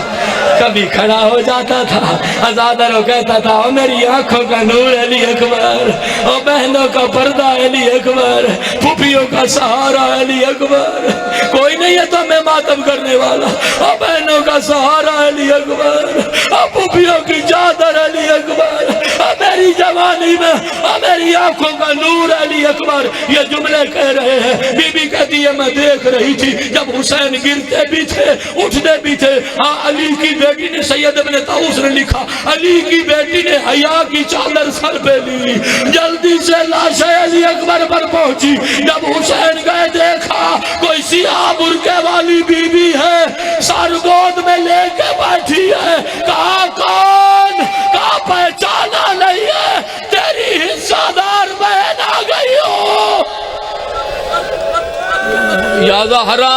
کبھی کھڑا ہو جاتا تھا عزادارو کہتا تھا او میری آنکھوں کا نور علی اکبر او بہنوں کا پردہ علی اکبر پھوپھیوں کا سہارا علی اکبر کوئی نہیں ہے تو میں ماتم کرنے والا او بہنوں کا سہارا علی اکبر او پھوپھیوں کی چادر علی اکبر او میری جوانی میں او میری آنکھوں کا نور علی اکبر یہ جملے کہہ رہے ہیں بی بی کہتی ہے میں دیکھ رہی تھی جب حسین گرتے بھی تھے اٹھتے بھی تھے ہاں علی کی بیٹی نے سید ابن طاؤس نے لکھا علی کی بیٹی نے حیا کی چادر سر پہ لی جلدی سے لاش علی اکبر پر پہنچی جب حسین گئے دیکھا کوئی سیاہ برقع والی بی بی ہے سر گود میں لے کے بیٹھی ہے کہا کون کہا پہچانا نہیں ہے تیری حصہ دار بہن آ گئی ہو یا زہرا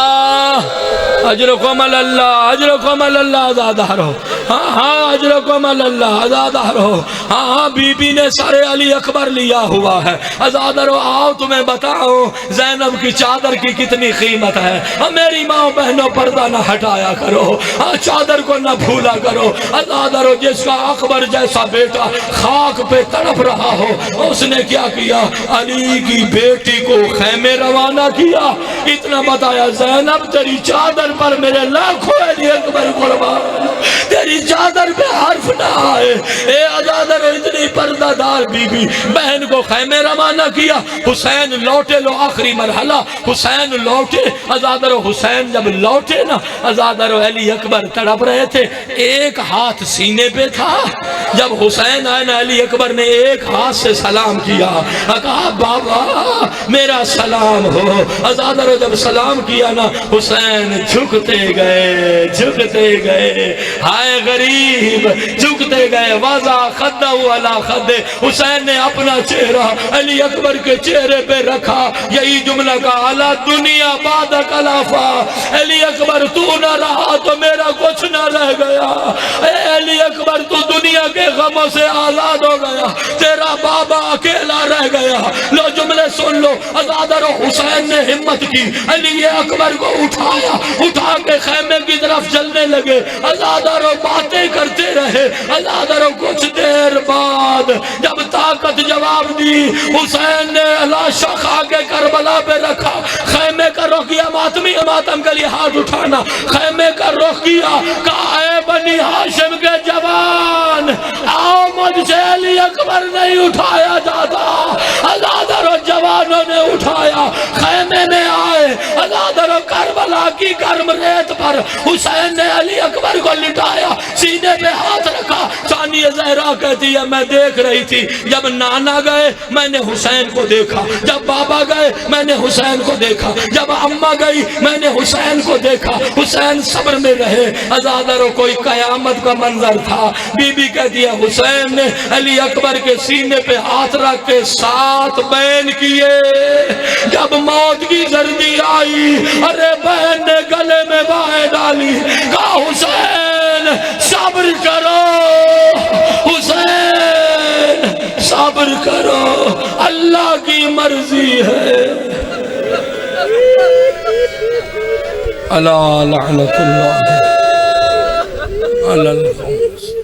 اجرکم اللہ اجرکم اللہ عزادارو ہاں ہاں اجرکم اللہ عزادارو ہاں ہاں بی بی نے سر علی اکبر لیا ہوا ہے عزادارو آؤ تمہیں بتاؤ زینب کی چادر کی کتنی قیمت ہے میری ماں بہنوں پردہ نہ ہٹایا کرو چادر کو نہ بھولا کرو عزادارو جس کا اکبر جیسا بیٹا خاک پہ تڑپ رہا ہو اس نے کیا کیا علی کی بیٹی کو خیمے روانہ کیا اتنا بتایا زینب تیری چادر پر میرے لاکھوں علی اکبر قربان تیری چادر پہ حرف نہ آئے اے عزادارو اتنی پردہ دار بی بی بہن کو خیمے روانہ کیا حسین لوٹے لو آخری مرحلہ حسین لوٹے عزادارو حسین جب لوٹے نا عزادارو علی اکبر تڑپ رہے تھے ایک ہاتھ سینے پہ تھا جب حسین آئے نا علی اکبر نے ایک ہاتھ سے سلام کیا کہا بابا میرا سلام ہو عزادارو جب سلام کیا نا حسین جھکتے گئے ہائے غریب جھکتے گئے وضع خدہ علی خدہ حسین نے اپنا چہرہ علی اکبر کے چہرے پہ رکھا یہی جملہ کا علی دنیا بعد کلافا علی اکبر تو نہ رہا تو میرا کچھ نہ رہ گیا اے علی اکبر تو دنیا کے غموں سے آزاد ہو گیا تیرا بابا اکیلا رہ گیا لو جملے سن لو عزادارو حسین نے ہمت کی علی اکبر کو اٹھا کے خیمے کی طرف چلنے لگے عزادارو باتیں کرتے رہے عزادارو کچھ دیر بعد جب طاقت جواب دی حسین نے لاشا کھا کے کربلا پہ رکھا خیمے کا رخ کیا ماتم کے لیے ہاتھ اٹھانا خیمے کا رخ کیا کہا اے بنی ہاشم کے جوان آؤ مجھ سے علی اکبر نہیں اٹھایا جاتا عزادارو جوانوں نے اٹھایا خیمے میں آئے عزادارو کربلا کی گرم ریت پر حسین نے علی اکبر کو لٹایا سینے پہ ہاتھ رکھا ثانیہ زہرا کہتی ہے میں دیکھ رہی تھی جب نانا گئے میں نے حسین کو دیکھا جب بابا گئے میں نے حسین کو دیکھا جب اماں گئی میں نے حسین کو دیکھا حسین صبر میں رہے عزادارو کوئی قیامت کا منظر تھا بی بی کہتی ہے حسین نے علی اکبر کے سینے پہ ہاتھ رکھ کے 7 بین کیے جب موت کی زردی آئی ارے بہن نے گلے میں باہیں ڈالی کہا حسین صبر کرو حسین صبر کرو اللہ کی مرضی ہے اللہ لعنت اللہ علی القوم